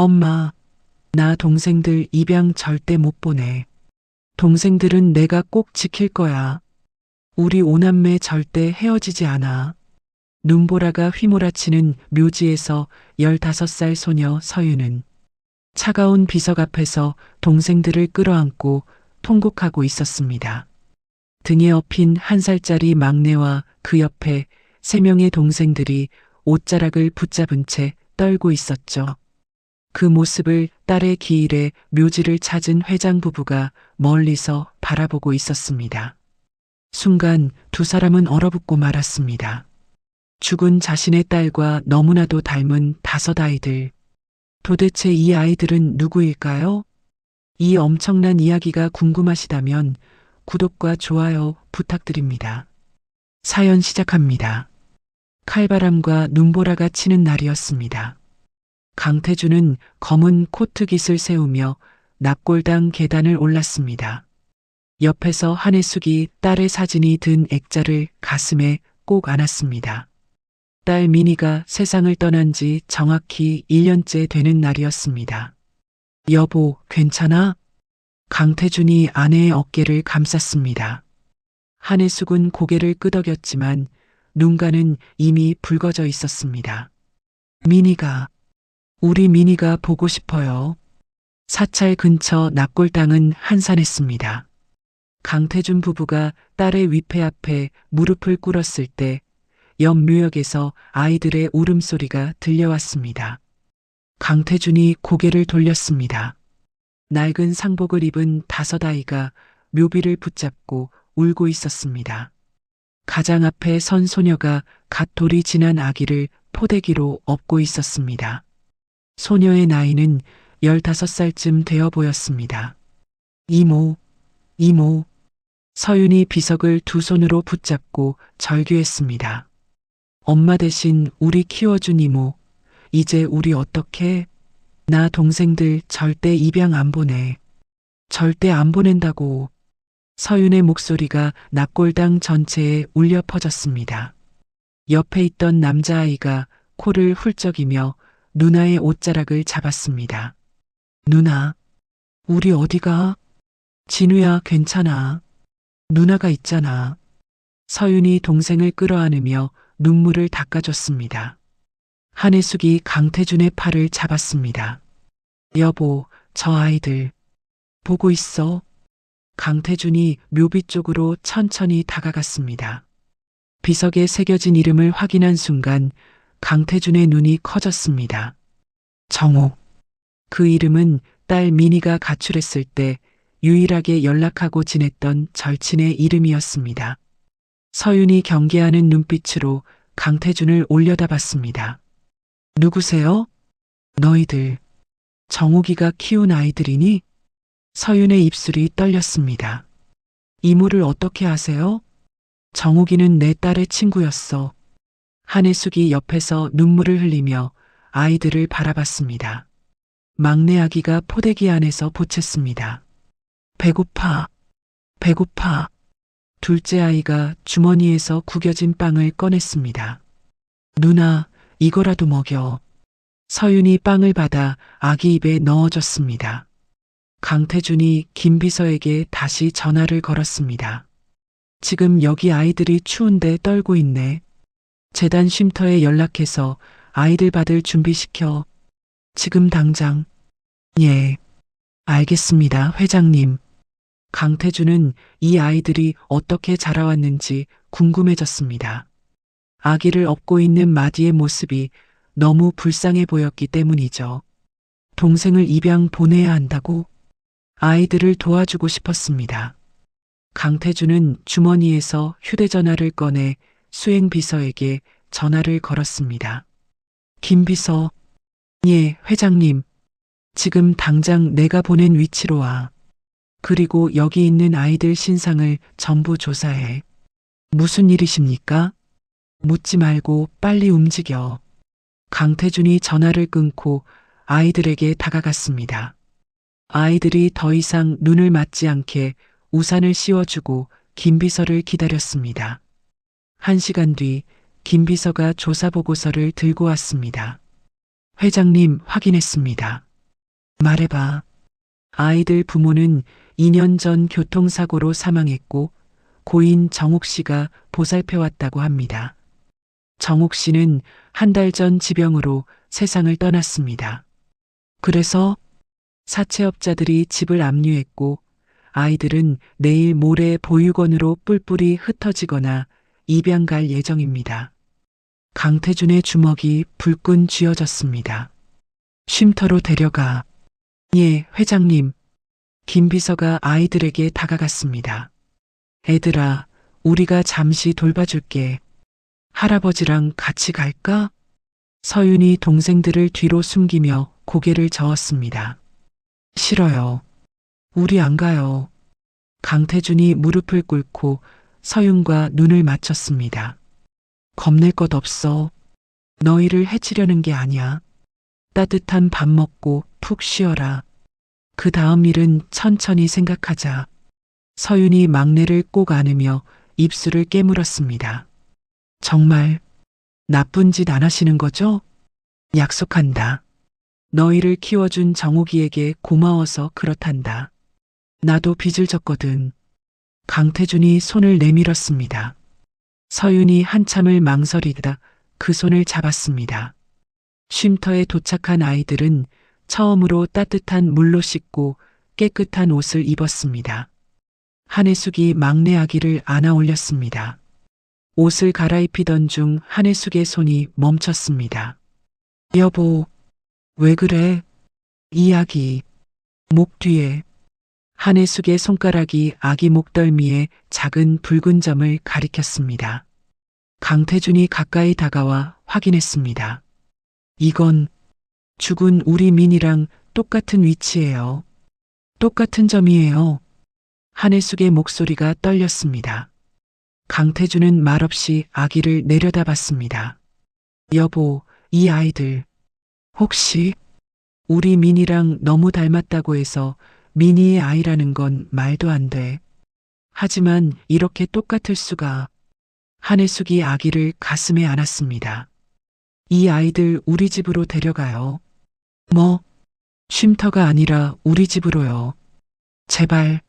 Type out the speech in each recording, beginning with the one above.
엄마, 나 동생들 입양 절대 못 보내. 동생들은 내가 꼭 지킬 거야. 우리 오남매 절대 헤어지지 않아. 눈보라가 휘몰아치는 묘지에서 15살 소녀 서유는 차가운 비석 앞에서 동생들을 끌어안고 통곡하고 있었습니다. 등에 업힌 1살짜리 막내와 그 옆에 3명의 동생들이 옷자락을 붙잡은 채 떨고 있었죠. 그 모습을 딸의 기일에 묘지를 찾은 회장 부부가 멀리서 바라보고 있었습니다. 순간 두 사람은 얼어붙고 말았습니다. 죽은 자신의 딸과 너무나도 닮은 5 아이들. 도대체 이 아이들은 누구일까요? 이 엄청난 이야기가 궁금하시다면 구독과 좋아요 부탁드립니다. 사연 시작합니다. 칼바람과 눈보라가 치는 날이었습니다. 강태준은 검은 코트깃을 세우며 납골당 계단을 올랐습니다. 옆에서 한혜숙이 딸의 사진이 든 액자를 가슴에 꼭 안았습니다. 딸 미니가 세상을 떠난 지 정확히 1년째 되는 날이었습니다. 여보, 괜찮아? 강태준이 아내의 어깨를 감쌌습니다. 한혜숙은 고개를 끄덕였지만 눈가는 이미 붉어져 있었습니다. 우리 미니가 보고 싶어요. 사찰 근처 납골당은 한산했습니다. 강태준 부부가 딸의 위패 앞에 무릎을 꿇었을 때 옆 묘역에서 아이들의 울음소리가 들려왔습니다. 강태준이 고개를 돌렸습니다. 낡은 상복을 입은 5 아이가 묘비를 붙잡고 울고 있었습니다. 가장 앞에 선 소녀가 갓 돌이 지난 아기를 포대기로 업고 있었습니다. 소녀의 나이는 15살쯤 되어 보였습니다. 이모. 서윤이 비석을 2 손으로 붙잡고 절규했습니다. 엄마 대신 우리 키워준 이모, 이제 우리 어떡해? 나 동생들 절대 입양 안 보내. 절대 안 보낸다고. 서윤의 목소리가 납골당 전체에 울려 퍼졌습니다. 옆에 있던 남자아이가 코를 훌쩍이며 누나의 옷자락을 잡았습니다. 누나, 우리 어디가? 진우야, 괜찮아. 누나가 있잖아. 서윤이 동생을 끌어안으며 눈물을 닦아줬습니다. 한혜숙이 강태준의 팔을 잡았습니다. 여보, 저 아이들 보고 있어. 강태준이 묘비 쪽으로 천천히 다가갔습니다. 비석에 새겨진 이름을 확인한 순간 강태준의 눈이 커졌습니다. 정옥. 그 이름은 딸 미니가 가출했을 때 유일하게 연락하고 지냈던 절친의 이름이었습니다. 서윤이 경계하는 눈빛으로 강태준을 올려다봤습니다. 누구세요? 너희들 정옥이가 키운 아이들이니? 서윤의 입술이 떨렸습니다. 이모를 어떻게 아세요? 정옥이는 내 딸의 친구였어. 한혜숙이 옆에서 눈물을 흘리며 아이들을 바라봤습니다. 막내 아기가 포대기 안에서 보챘습니다. 배고파. 둘째 아이가 주머니에서 구겨진 빵을 꺼냈습니다. 누나, 이거라도 먹여. 서윤이 빵을 받아 아기 입에 넣어줬습니다. 강태준이 김비서에게 다시 전화를 걸었습니다. 지금 여기 아이들이 추운데 떨고 있네. 재단 쉼터에 연락해서 아이들 받을 준비시켜. 지금 당장. 예. 알겠습니다, 회장님. 강태준은 이 아이들이 어떻게 자라왔는지 궁금해졌습니다. 아기를 업고 있는 마디의 모습이 너무 불쌍해 보였기 때문이죠. 동생을 입양 보내야 한다고? 아이들을 도와주고 싶었습니다. 강태준은 주머니에서 휴대전화를 꺼내 수행비서에게 전화를 걸었습니다. 김비서. 예, 회장님. 지금 당장 내가 보낸 위치로 와. 그리고 여기 있는 아이들 신상을 전부 조사해. 무슨 일이십니까? 묻지 말고 빨리 움직여. 강태준이 전화를 끊고 아이들에게 다가갔습니다. 아이들이 더 이상 눈을 맞지 않게 우산을 씌워주고 김비서를 기다렸습니다. 1시간 뒤 김비서가 조사 보고서를 들고 왔습니다. 회장님, 확인했습니다. 말해봐. 아이들 부모는 2년 전 교통사고로 사망했고 고인 정옥 씨가 보살펴왔다고 합니다. 정옥 씨는 한 달 전 지병으로 세상을 떠났습니다. 그래서 사채업자들이 집을 압류했고 아이들은 내일 모레 보육원으로 뿔뿔이 흩어지거나 입양 갈 예정입니다. 강태준의 주먹이 불끈 쥐어졌습니다. 쉼터로 데려가. 예, 회장님. 김 비서가 아이들에게 다가갔습니다. 애들아, 우리가 잠시 돌봐줄게. 할아버지랑 같이 갈까? 서윤이 동생들을 뒤로 숨기며 고개를 저었습니다. 싫어요. 우리 안 가요. 강태준이 무릎을 꿇고 서윤과 눈을 맞췄습니다. 겁낼 것 없어. 너희를 해치려는 게 아니야. 따뜻한 밥 먹고 푹 쉬어라. 그 다음 일은 천천히 생각하자. 서윤이 막내를 꼭 안으며 입술을 깨물었습니다. 정말 나쁜 짓 안 하시는 거죠? 약속한다. 너희를 키워준 정옥이에게 고마워서 그렇단다. 나도 빚을 졌거든. 강태준이 손을 내밀었습니다. 서윤이 한참을 망설이다 그 손을 잡았습니다. 쉼터에 도착한 아이들은 처음으로 따뜻한 물로 씻고 깨끗한 옷을 입었습니다. 한혜숙이 막내 아기를 안아 올렸습니다. 옷을 갈아입히던 중 한혜숙의 손이 멈췄습니다. 여보, 왜 그래? 이 아기, 목 뒤에. 한혜숙의 손가락이 아기 목덜미에 작은 붉은 점을 가리켰습니다. 강태준이 가까이 다가와 확인했습니다. 이건 죽은 우리 민이랑 똑같은 위치예요. 똑같은 점이에요. 한혜숙의 목소리가 떨렸습니다. 강태준은 말없이 아기를 내려다봤습니다. 여보, 이 아이들 혹시 우리 민이랑 너무 닮았다고 해서 민이의 아이라는 건 말도 안 돼. 하지만 이렇게 똑같을 수가. 한혜숙이 아기를 가슴에 안았습니다. 이 아이들 우리 집으로 데려가요. 뭐? 쉼터가 아니라 우리 집으로요. 제발.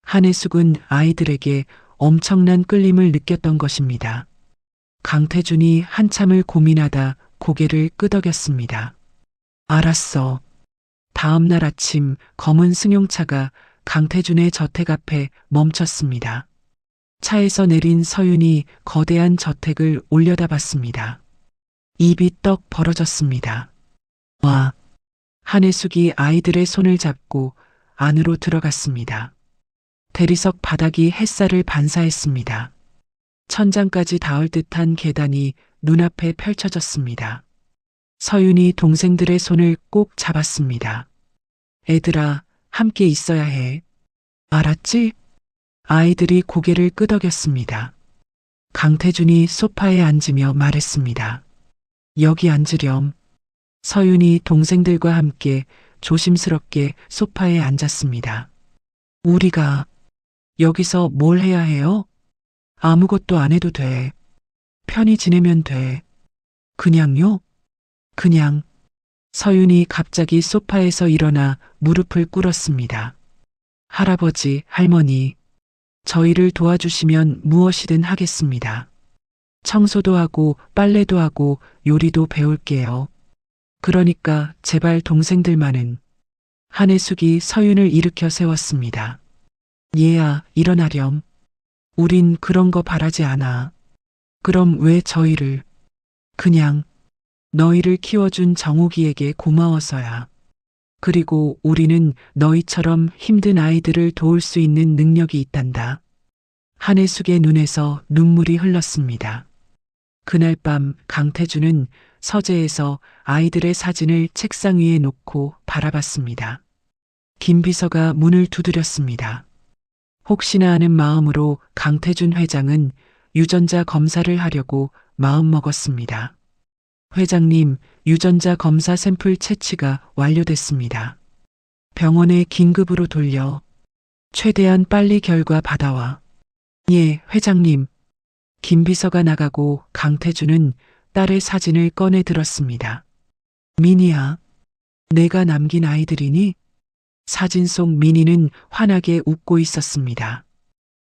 한혜숙은 아이들에게 엄청난 끌림을 느꼈던 것입니다. 강태준이 한참을 고민하다 고개를 끄덕였습니다. 알았어. 다음 날 아침 검은 승용차가 강태준의 저택 앞에 멈췄습니다. 차에서 내린 서윤이 거대한 저택을 올려다봤습니다. 입이 떡 벌어졌습니다. 와. 한혜숙이 아이들의 손을 잡고 안으로 들어갔습니다. 대리석 바닥이 햇살을 반사했습니다. 천장까지 닿을 듯한 계단이 눈앞에 펼쳐졌습니다. 서윤이 동생들의 손을 꼭 잡았습니다. 애들아, 함께 있어야 해. 알았지? 아이들이 고개를 끄덕였습니다. 강태준이 소파에 앉으며 말했습니다. 여기 앉으렴. 서윤이 동생들과 함께 조심스럽게 소파에 앉았습니다. 우리가 여기서 뭘 해야 해요? 아무것도 안 해도 돼. 편히 지내면 돼. 그냥요? 그냥. 서윤이 갑자기 소파에서 일어나 무릎을 꿇었습니다. 할아버지, 할머니, 저희를 도와주시면 무엇이든 하겠습니다. 청소도 하고 빨래도 하고 요리도 배울게요. 그러니까 제발 동생들만은. 한혜숙이 서윤을 일으켜 세웠습니다. 얘야, 일어나렴. 우린 그런 거 바라지 않아. 그럼 왜 저희를. 그냥 너희를 키워준 정옥이에게 고마워서야. 그리고 우리는 너희처럼 힘든 아이들을 도울 수 있는 능력이 있단다. 한혜숙의 눈에서 눈물이 흘렀습니다. 그날 밤 강태준은 서재에서 아이들의 사진을 책상 위에 놓고 바라봤습니다. 김 비서가 문을 두드렸습니다. 혹시나 하는 마음으로 강태준 회장은 유전자 검사를 하려고 마음먹었습니다. 회장님, 유전자 검사 샘플 채취가 완료됐습니다. 병원에 긴급으로 돌려 최대한 빨리 결과 받아와. 예, 회장님. 김 비서가 나가고 강태준은 딸의 사진을 꺼내 들었습니다. 민이야, 내가 남긴 아이들이니? 사진 속 미니는 환하게 웃고 있었습니다.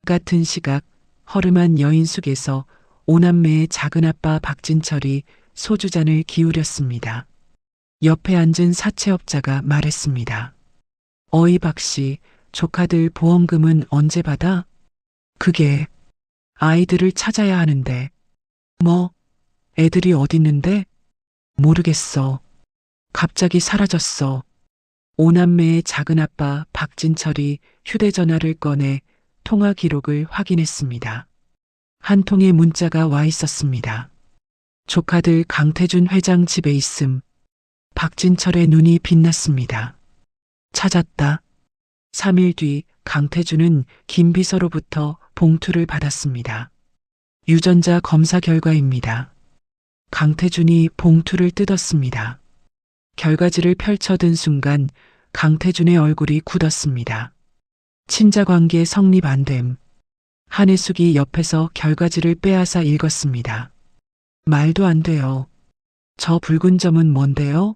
같은 시각 허름한 여인숙에서 오남매의 작은아빠 박진철이 소주잔을 기울였습니다. 옆에 앉은 사채업자가 말했습니다. 어이 박씨, 조카들 보험금은 언제 받아? 그게 아이들을 찾아야 하는데. 뭐? 애들이 어딨는데? 모르겠어. 갑자기 사라졌어. 오남매의 작은아빠 박진철이 휴대전화를 꺼내 통화 기록을 확인했습니다. 한 통의 문자가 와 있었습니다. 조카들 강태준 회장 집에 있음. 박진철의 눈이 빛났습니다. 찾았다. 3일 뒤 강태준은 김 비서로부터 봉투를 받았습니다. 유전자 검사 결과입니다. 강태준이 봉투를 뜯었습니다. 결과지를 펼쳐든 순간 강태준의 얼굴이 굳었습니다. 친자관계 성립 안 됨. 한혜숙이 옆에서 결과지를 빼앗아 읽었습니다. 말도 안 돼요. 저 붉은 점은 뭔데요?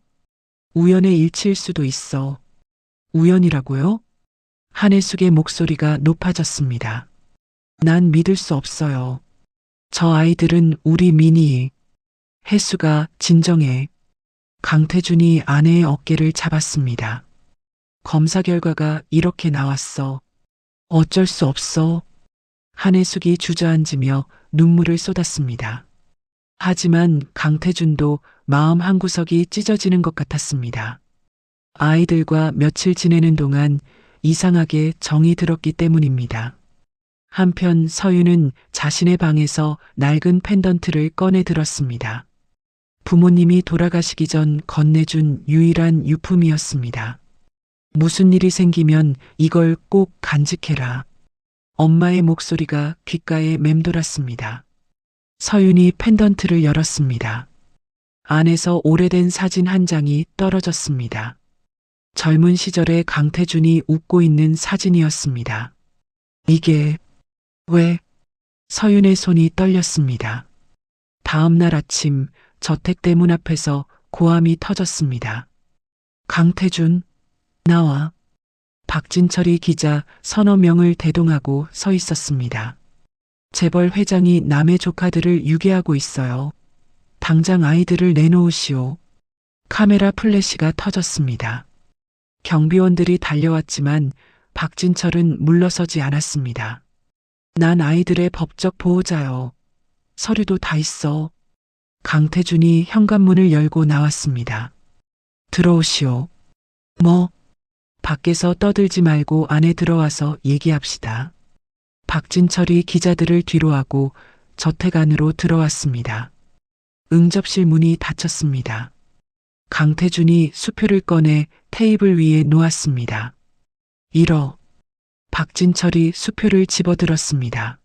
우연의 일치일 수도 있어. 우연이라고요? 한혜숙의 목소리가 높아졌습니다. 난 믿을 수 없어요. 저 아이들은 우리 미니. 혜수가 진정해. 강태준이 아내의 어깨를 잡았습니다. 검사 결과가 이렇게 나왔어. 어쩔 수 없어. 한혜숙이 주저앉으며 눈물을 쏟았습니다. 하지만 강태준도 마음 한구석이 찢어지는 것 같았습니다. 아이들과 며칠 지내는 동안 이상하게 정이 들었기 때문입니다. 한편 서유는 자신의 방에서 낡은 펜던트를 꺼내 들었습니다. 부모님이 돌아가시기 전 건네준 유일한 유품이었습니다. 무슨 일이 생기면 이걸 꼭 간직해라. 엄마의 목소리가 귓가에 맴돌았습니다. 서윤이 펜던트를 열었습니다. 안에서 오래된 사진 한 장이 떨어졌습니다. 젊은 시절의 강태준이 웃고 있는 사진이었습니다. 이게 왜? 서윤의 손이 떨렸습니다. 다음 날 아침 저택대문 앞에서 고함이 터졌습니다. 강태준, 나와. 박진철이 기자 서너 명을 대동하고 서 있었습니다. 재벌 회장이 남의 조카들을 유괴하고 있어요. 당장 아이들을 내놓으시오. 카메라 플래시가 터졌습니다. 경비원들이 달려왔지만 박진철은 물러서지 않았습니다. 난 아이들의 법적 보호자요. 서류도 다 있어. 강태준이 현관문을 열고 나왔습니다. 들어오시오. 뭐? 밖에서 떠들지 말고 안에 들어와서 얘기합시다. 박진철이 기자들을 뒤로하고 저택 안으로 들어왔습니다. 응접실 문이 닫혔습니다. 강태준이 수표를 꺼내 테이블 위에 놓았습니다. 1억. 박진철이 수표를 집어들었습니다.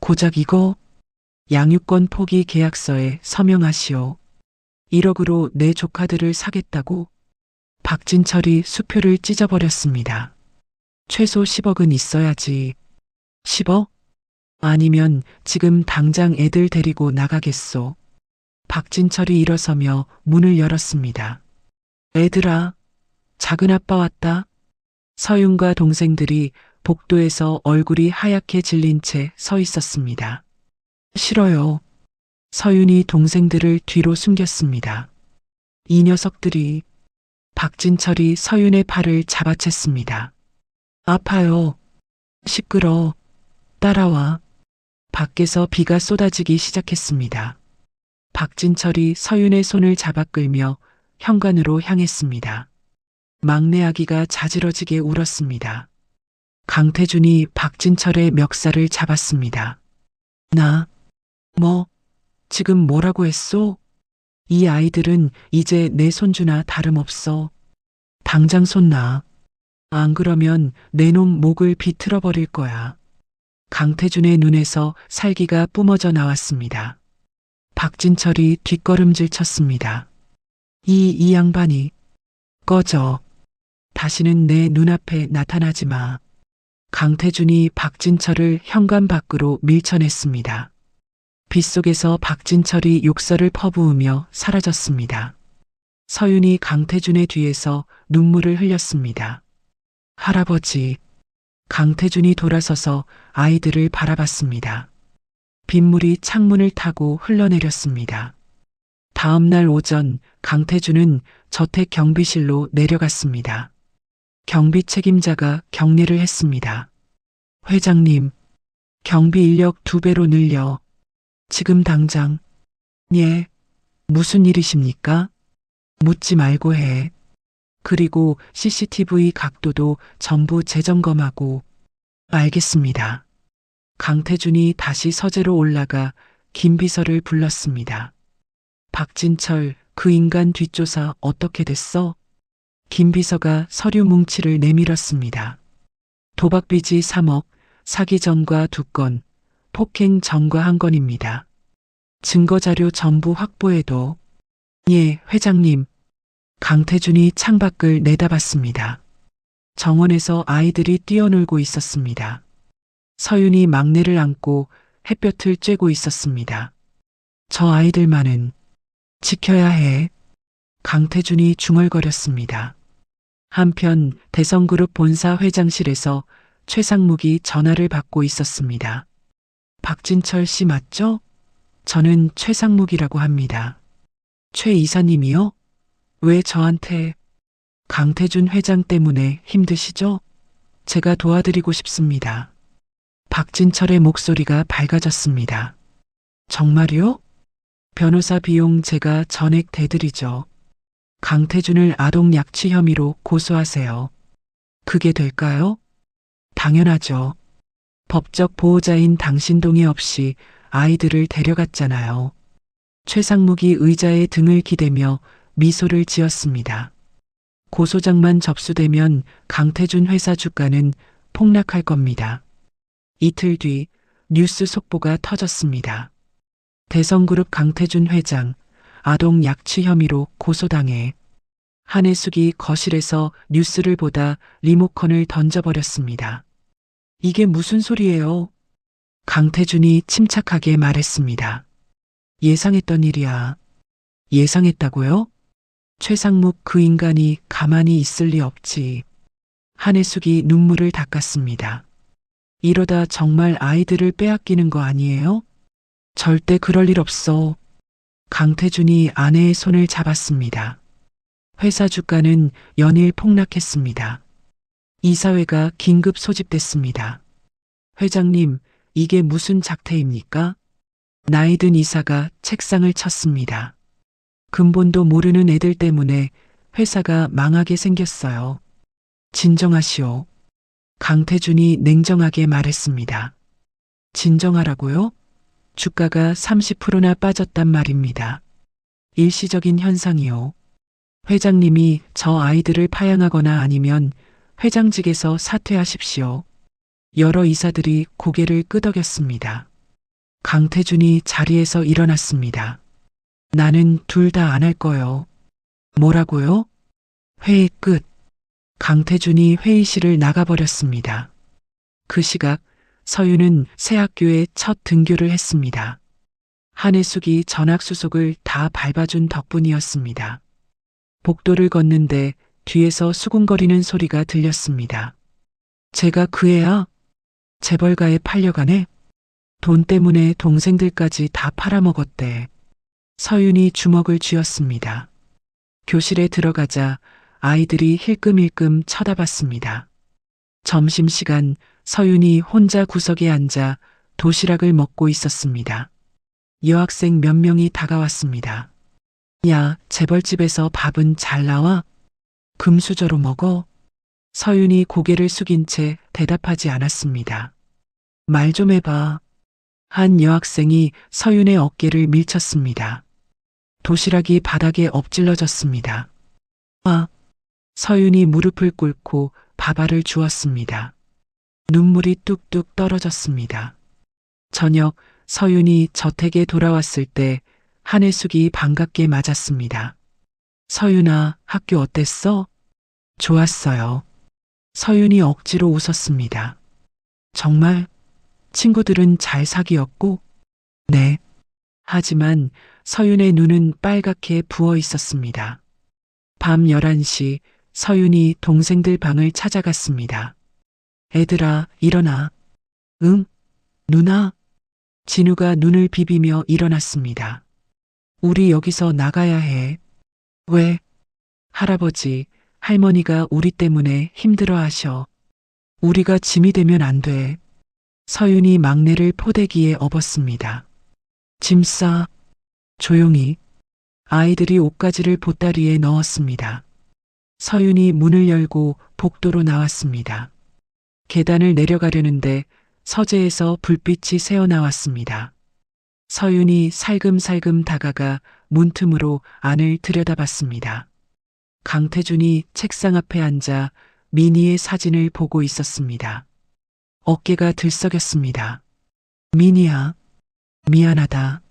고작 이거? 양육권 포기 계약서에 서명하시오. 1억으로 내 조카들을 사겠다고? 박진철이 수표를 찢어버렸습니다. 최소 10억은 있어야지. 10억? 아니면 지금 당장 애들 데리고 나가겠소. 박진철이 일어서며 문을 열었습니다. 애들아, 작은아빠 왔다. 서윤과 동생들이 복도에서 얼굴이 하얗게 질린 채 서 있었습니다. 싫어요. 서윤이 동생들을 뒤로 숨겼습니다. 이 녀석들이. 박진철이 서윤의 팔을 잡아챘습니다. 아파요. 시끄러. 따라와. 밖에서 비가 쏟아지기 시작했습니다. 박진철이 서윤의 손을 잡아 끌며 현관으로 향했습니다. 막내 아기가 자지러지게 울었습니다. 강태준이 박진철의 멱살을 잡았습니다. 뭐? 지금 뭐라고 했소? 이 아이들은 이제 내 손주나 다름없어. 당장 손 놔. 안 그러면 내 놈 목을 비틀어 버릴 거야. 강태준의 눈에서 살기가 뿜어져 나왔습니다. 박진철이 뒷걸음질 쳤습니다. 이 양반이. 꺼져. 다시는 내 눈앞에 나타나지 마. 강태준이 박진철을 현관 밖으로 밀쳐냈습니다. 빗속에서 박진철이 욕설을 퍼부으며 사라졌습니다. 서윤이 강태준의 뒤에서 눈물을 흘렸습니다. 할아버지. 강태준이 돌아서서 아이들을 바라봤습니다. 빗물이 창문을 타고 흘러내렸습니다. 다음 날 오전 강태준은 저택 경비실로 내려갔습니다. 경비 책임자가 경례를 했습니다. 회장님, 경비 인력 2배로 늘려. 지금 당장. 예, 무슨 일이십니까? 묻지 말고 해. 그리고 CCTV 각도도 전부 재점검하고. 알겠습니다. 강태준이 다시 서재로 올라가 김 비서를 불렀습니다. 박진철, 그 인간 뒷조사 어떻게 됐어? 김 비서가 서류 뭉치를 내밀었습니다. 도박빚이 3억, 사기 전과 2건, 폭행 전과 1건입니다. 증거자료 전부 확보해도. 예, 회장님. 강태준이 창밖을 내다봤습니다. 정원에서 아이들이 뛰어놀고 있었습니다. 서윤이 막내를 안고 햇볕을 쬐고 있었습니다. 저 아이들만은 지켜야 해. 강태준이 중얼거렸습니다. 한편 대성그룹 본사 회장실에서 최상묵이 전화를 받고 있었습니다. 박진철 씨 맞죠? 저는 최상묵이라고 합니다. 최 이사님이요? 왜 저한테? 강태준 회장 때문에 힘드시죠? 제가 도와드리고 싶습니다. 박진철의 목소리가 밝아졌습니다. 정말요? 변호사 비용 제가 전액 대드리죠. 강태준을 아동 약취 혐의로 고소하세요. 그게 될까요? 당연하죠. 법적 보호자인 당신 동의 없이 아이들을 데려갔잖아요. 최상묵이 의자에 등을 기대며 미소를 지었습니다. 고소장만 접수되면 강태준 회사 주가는 폭락할 겁니다. 이틀 뒤 뉴스 속보가 터졌습니다. 대성그룹 강태준 회장 아동 약취 혐의로 고소당해. 한혜숙이 거실에서 뉴스를 보다 리모컨을 던져버렸습니다. 이게 무슨 소리예요? 강태준이 침착하게 말했습니다. 예상했던 일이야. 예상했다고요? 최상묵 그 인간이 가만히 있을 리 없지. 한혜숙이 눈물을 닦았습니다. 이러다 정말 아이들을 빼앗기는 거 아니에요? 절대 그럴 일 없어. 강태준이 아내의 손을 잡았습니다. 회사 주가는 연일 폭락했습니다. 이사회가 긴급 소집됐습니다. 회장님, 이게 무슨 작태입니까? 나이 든 이사가 책상을 쳤습니다. 근본도 모르는 애들 때문에 회사가 망하게 생겼어요. 진정하시오. 강태준이 냉정하게 말했습니다. 진정하라고요? 주가가 30%나 빠졌단 말입니다. 일시적인 현상이요. 회장님이 저 아이들을 파양하거나 아니면 회장직에서 사퇴하십시오. 여러 이사들이 고개를 끄덕였습니다. 강태준이 자리에서 일어났습니다. 나는 둘 다 안 할 거요. 뭐라고요? 회의 끝. 강태준이 회의실을 나가버렸습니다. 그 시각 서윤은 새 학교에 첫 등교를 했습니다. 한혜숙이 전학수속을 다 밟아준 덕분이었습니다. 복도를 걷는데 뒤에서 수군거리는 소리가 들렸습니다. 제가 그 애야? 재벌가에 팔려가네? 돈 때문에 동생들까지 다 팔아먹었대. 서윤이 주먹을 쥐었습니다. 교실에 들어가자 아이들이 힐끔힐끔 쳐다봤습니다. 점심시간 서윤이 혼자 구석에 앉아 도시락을 먹고 있었습니다. 여학생 몇 명이 다가왔습니다. 야, 재벌집에서 밥은 잘 나와? 금수저로 먹어? 서윤이 고개를 숙인 채 대답하지 않았습니다. 말 좀 해봐. 한 여학생이 서윤의 어깨를 밀쳤습니다. 도시락이 바닥에 엎질러졌습니다. 아, 서윤이 무릎을 꿇고 밥알을 주었습니다. 눈물이 뚝뚝 떨어졌습니다. 저녁 서윤이 저택에 돌아왔을 때 한혜숙이 반갑게 맞았습니다. 서윤아, 학교 어땠어? 좋았어요. 서윤이 억지로 웃었습니다. 정말? 친구들은 잘 사귀었고? 네. 하지만 서윤의 눈은 빨갛게 부어 있었습니다. 밤 11시 서윤이 동생들 방을 찾아갔습니다. 애들아, 일어나. 응? 누나? 진우가 눈을 비비며 일어났습니다. 우리 여기서 나가야 해. 왜? 할아버지, 할머니가 우리 때문에 힘들어 하셔. 우리가 짐이 되면 안 돼. 서윤이 막내를 포대기에 업었습니다. 짐 싸. 조용히. 아이들이 옷가지를 보따리에 넣었습니다. 서윤이 문을 열고 복도로 나왔습니다. 계단을 내려가려는데 서재에서 불빛이 새어나왔습니다. 서윤이 살금살금 다가가 문틈으로 안을 들여다봤습니다. 강태준이 책상 앞에 앉아 미니의 사진을 보고 있었습니다. 어깨가 들썩였습니다. 미니야, 미안하다.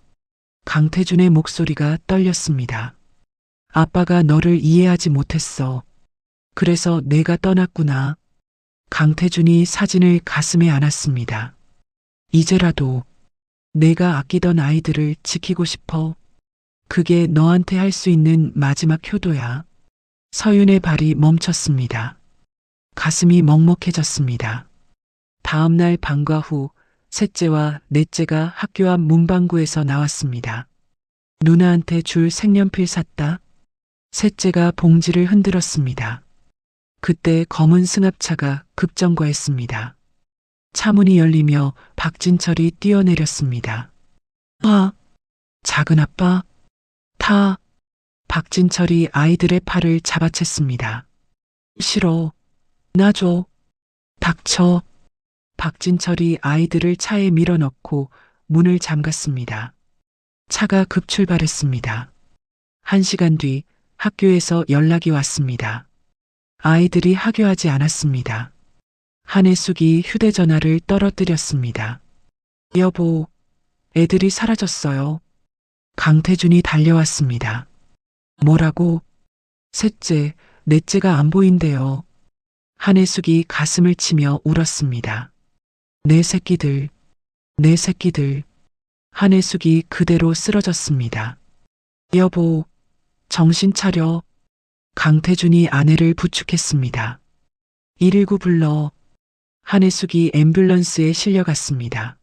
강태준의 목소리가 떨렸습니다. 아빠가 너를 이해하지 못했어. 그래서 내가 떠났구나. 강태준이 사진을 가슴에 안았습니다. 이제라도 내가 아끼던 아이들을 지키고 싶어. 그게 너한테 할 수 있는 마지막 효도야. 서윤의 발이 멈췄습니다. 가슴이 먹먹해졌습니다. 다음 날 방과 후 셋째와 넷째가 학교 앞 문방구에서 나왔습니다. 누나한테 줄 색연필 샀다. 셋째가 봉지를 흔들었습니다. 그때 검은 승합차가 급정거했습니다. 차문이 열리며 박진철이 뛰어내렸습니다. 아, 작은 아빠, 타. 박진철이 아이들의 팔을 잡아챘습니다. 싫어. 놔줘. 닥쳐. 박진철이 아이들을 차에 밀어넣고 문을 잠갔습니다. 차가 급출발했습니다. 1시간 뒤 학교에서 연락이 왔습니다. 아이들이 하교하지 않았습니다. 한혜숙이 휴대전화를 떨어뜨렸습니다. 여보, 애들이 사라졌어요. 강태준이 달려왔습니다. 뭐라고? 셋째, 넷째가 안 보인대요. 한혜숙이 가슴을 치며 울었습니다. 내 새끼들, 내 새끼들. 한혜숙이 그대로 쓰러졌습니다. 여보, 정신 차려. 강태준이 아내를 부축했습니다. 119 불러. 한혜숙이 앰뷸런스에 실려갔습니다.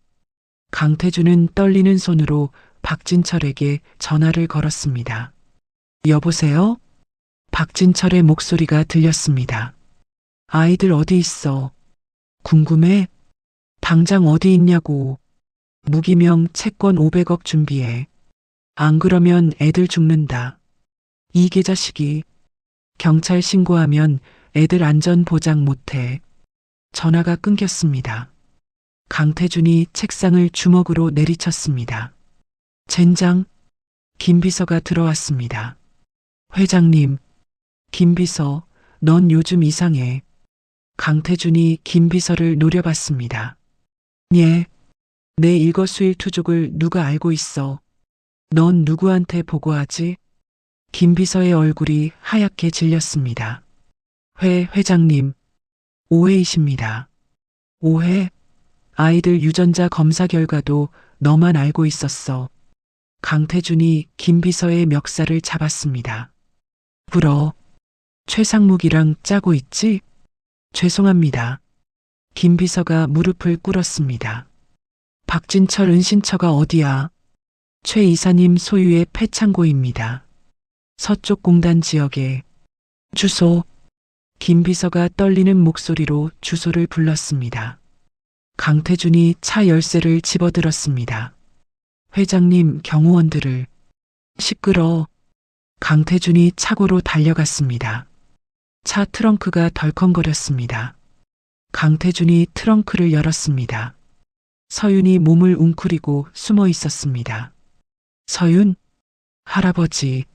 강태준은 떨리는 손으로 박진철에게 전화를 걸었습니다. 여보세요? 박진철의 목소리가 들렸습니다. 아이들 어디 있어? 궁금해? 당장 어디 있냐고. 무기명 채권 500억 준비해. 안 그러면 애들 죽는다. 이 계자식이. 경찰 신고하면 애들 안전 보장 못해. 전화가 끊겼습니다. 강태준이 책상을 주먹으로 내리쳤습니다. 젠장. 김비서가 들어왔습니다. 회장님, 김비서, 넌 요즘 이상해. 강태준이 김비서를 노려봤습니다. 예, 내 일거수일투족을 누가 알고 있어. 넌 누구한테 보고하지? 김비서의 얼굴이 하얗게 질렸습니다. 회장님, 오해이십니다. 오해? 아이들 유전자 검사 결과도 너만 알고 있었어. 강태준이 김비서의 멱살을 잡았습니다. 불어. 최상묵이랑 짜고 있지? 죄송합니다. 김비서가 무릎을 꿇었습니다. 박진철 은신처가 어디야? 최 이사님 소유의 폐창고입니다. 서쪽 공단 지역에. 주소. 김비서가 떨리는 목소리로 주소를 불렀습니다. 강태준이 차 열쇠를 집어들었습니다. 회장님 경호원들을. 시끄러. 강태준이 차고로 달려갔습니다. 차 트렁크가 덜컹거렸습니다. 강태준이 트렁크를 열었습니다. 서윤이 몸을 웅크리고 숨어 있었습니다. 서윤? 할아버지,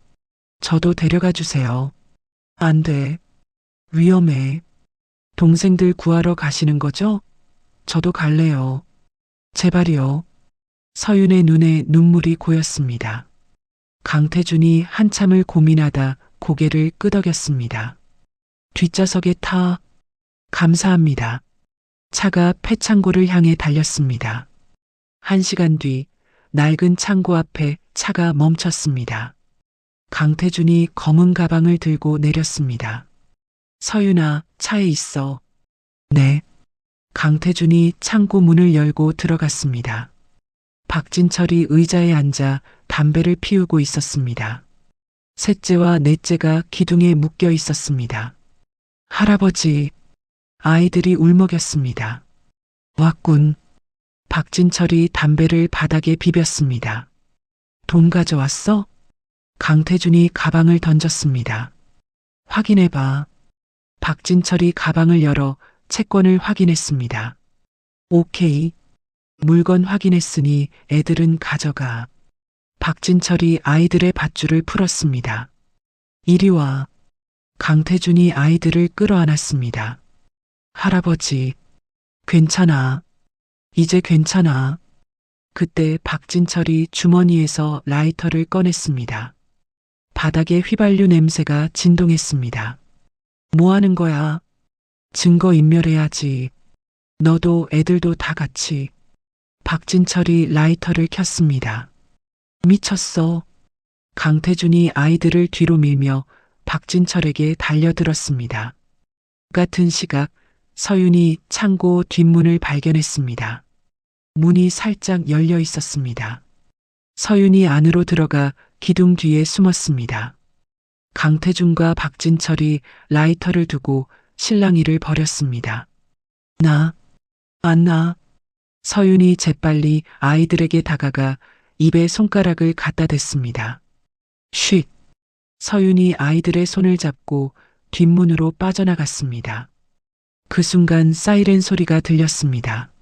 저도 데려가 주세요. 안 돼. 위험해. 동생들 구하러 가시는 거죠? 저도 갈래요. 제발이요. 서윤의 눈에 눈물이 고였습니다. 강태준이 한참을 고민하다 고개를 끄덕였습니다. 뒷좌석에 타. 감사합니다. 차가 폐창고를 향해 달렸습니다. 1시간 뒤 낡은 창고 앞에 차가 멈췄습니다. 강태준이 검은 가방을 들고 내렸습니다. 서윤아, 차에 있어. 네. 강태준이 창고 문을 열고 들어갔습니다. 박진철이 의자에 앉아 담배를 피우고 있었습니다. 셋째와 넷째가 기둥에 묶여 있었습니다. 할아버지, 아이들이 울먹였습니다. 왔군. 박진철이 담배를 바닥에 비볐습니다. 돈 가져왔어? 강태준이 가방을 던졌습니다. 확인해봐. 박진철이 가방을 열어 채권을 확인했습니다. 오케이. 물건 확인했으니 애들은 가져가. 박진철이 아이들의 밧줄을 풀었습니다. 이리 와. 강태준이 아이들을 끌어안았습니다. 할아버지, 괜찮아. 이제 괜찮아. 그때 박진철이 주머니에서 라이터를 꺼냈습니다. 바닥에 휘발유 냄새가 진동했습니다. 뭐 하는 거야? 증거 인멸해야지. 너도 애들도 다 같이. 박진철이 라이터를 켰습니다. 미쳤어. 강태준이 아이들을 뒤로 밀며 박진철에게 달려들었습니다. 같은 시각 서윤이 창고 뒷문을 발견했습니다. 문이 살짝 열려 있었습니다. 서윤이 안으로 들어가 기둥 뒤에 숨었습니다. 강태준과 박진철이 라이터를 두고 실랑이를 벌였습니다. 안 나. 서윤이 재빨리 아이들에게 다가가 입에 손가락을 갖다 댔습니다. 쉿. 서윤이 아이들의 손을 잡고 뒷문으로 빠져나갔습니다. 그 순간 사이렌 소리가 들렸습니다.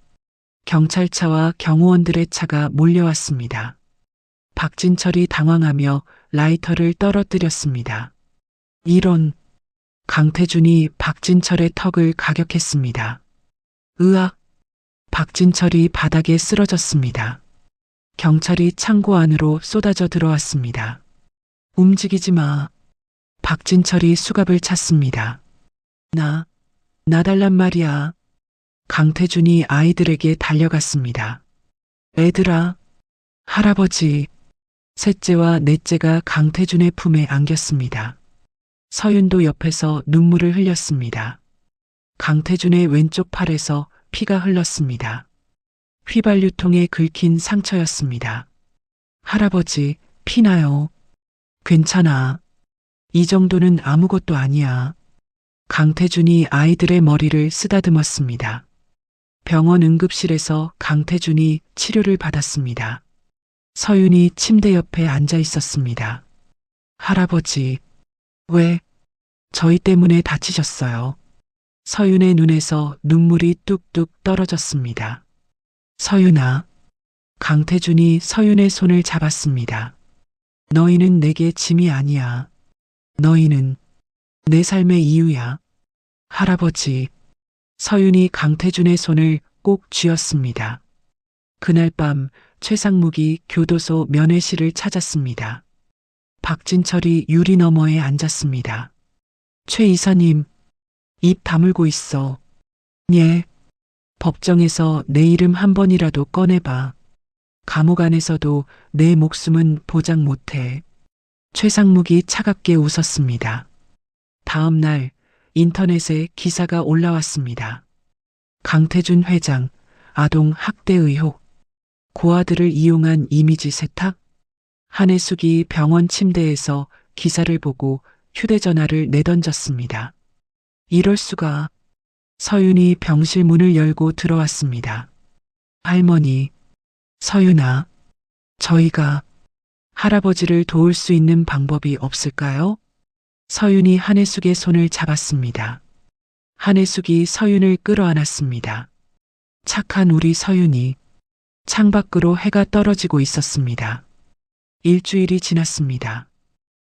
경찰차와 경호원들의 차가 몰려왔습니다. 박진철이 당황하며 라이터를 떨어뜨렸습니다. 이런. 강태준이 박진철의 턱을 가격했습니다. 으악. 박진철이 바닥에 쓰러졌습니다. 경찰이 창고 안으로 쏟아져 들어왔습니다. 움직이지 마. 박진철이 수갑을 찼습니다. 나달란 말이야. 강태준이 아이들에게 달려갔습니다. 애들아. 할아버지. 셋째와 넷째가 강태준의 품에 안겼습니다. 서윤도 옆에서 눈물을 흘렸습니다. 강태준의 왼쪽 팔에서 피가 흘렀습니다. 휘발유통에 긁힌 상처였습니다. 할아버지, 피나요. 괜찮아. 이 정도는 아무것도 아니야. 강태준이 아이들의 머리를 쓰다듬었습니다. 병원 응급실에서 강태준이 치료를 받았습니다. 서윤이 침대 옆에 앉아 있었습니다. 할아버지, 왜? 저희 때문에 다치셨어요. 서윤의 눈에서 눈물이 뚝뚝 떨어졌습니다. 서윤아. 강태준이 서윤의 손을 잡았습니다. 너희는 내게 짐이 아니야. 너희는 내 삶의 이유야. 할아버지. 서윤이 강태준의 손을 꼭 쥐었습니다. 그날 밤 최상묵이 교도소 면회실을 찾았습니다. 박진철이 유리 너머에 앉았습니다. 최 이사님, 입 다물고 있어. 예. 법정에서 내 이름 한 번이라도 꺼내봐. 감옥 안에서도 내 목숨은 보장 못해. 최상묵이 차갑게 웃었습니다. 다음 날 인터넷에 기사가 올라왔습니다. 강태준 회장, 아동 학대 의혹. 고아들을 이용한 이미지 세탁? 한혜숙이 병원 침대에서 기사를 보고 휴대전화를 내던졌습니다. 이럴 수가. 서윤이 병실 문을 열고 들어왔습니다. 할머니, 서윤아, 저희가 할아버지를 도울 수 있는 방법이 없을까요? 서윤이 한혜숙의 손을 잡았습니다. 한혜숙이 서윤을 끌어안았습니다. 착한 우리 서윤이. 창밖으로 해가 떨어지고 있었습니다. 일주일이 지났습니다.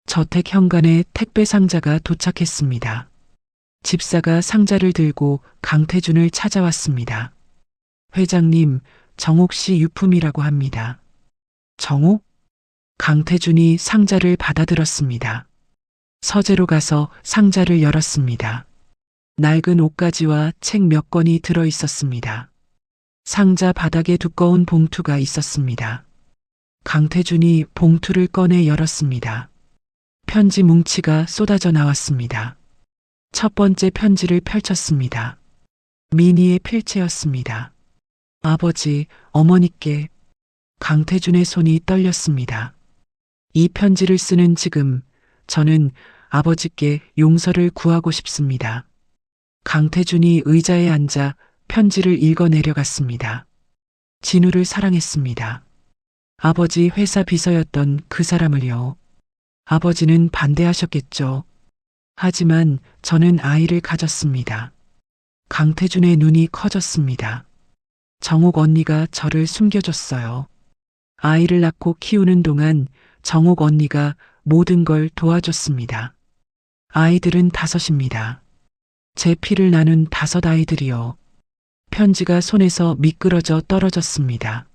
저택 현관에 택배 상자가 도착했습니다. 집사가 상자를 들고 강태준을 찾아왔습니다. 회장님, 정옥 씨 유품이라고 합니다. 정옥? 강태준이 상자를 받아들었습니다. 서재로 가서 상자를 열었습니다. 낡은 옷가지와 책 몇 권이 들어 있었습니다. 상자 바닥에 두꺼운 봉투가 있었습니다. 강태준이 봉투를 꺼내 열었습니다. 편지 뭉치가 쏟아져 나왔습니다. 첫 번째 편지를 펼쳤습니다. 미니의 필체였습니다. 아버지, 어머니께. 강태준의 손이 떨렸습니다. 이 편지를 쓰는 지금 저는 아버지께 용서를 구하고 싶습니다. 강태준이 의자에 앉아 편지를 읽어 내려갔습니다. 진우를 사랑했습니다. 아버지 회사 비서였던 그 사람을요. 아버지는 반대하셨겠죠. 하지만 저는 아이를 가졌습니다. 강태준의 눈이 커졌습니다. 정옥 언니가 저를 숨겨줬어요. 아이를 낳고 키우는 동안 정옥 언니가 모든 걸 도와줬습니다. 아이들은 5입니다. 제 피를 나눈 5 아이들이요. 편지가 손에서 미끄러져 떨어졌습니다.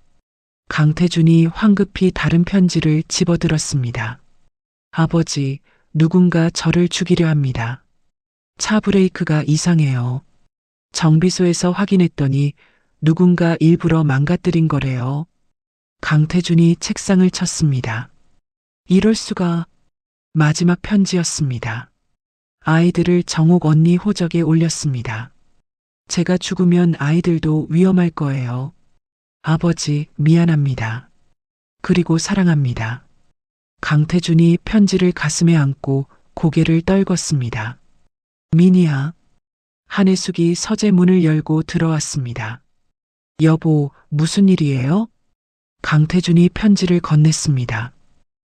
강태준이 황급히 다른 편지를 집어들었습니다. 아버지, 누군가 저를 죽이려 합니다. 차 브레이크가 이상해요. 정비소에서 확인했더니 누군가 일부러 망가뜨린 거래요. 강태준이 책상을 쳤습니다. 이럴 수가. 마지막 편지였습니다. 아이들을 정옥 언니 호적에 올렸습니다. 제가 죽으면 아이들도 위험할 거예요. 아버지, 미안합니다. 그리고 사랑합니다. 강태준이 편지를 가슴에 안고 고개를 떨궜습니다. 미니야. 한혜숙이 서재 문을 열고 들어왔습니다. 여보, 무슨 일이에요? 강태준이 편지를 건넸습니다.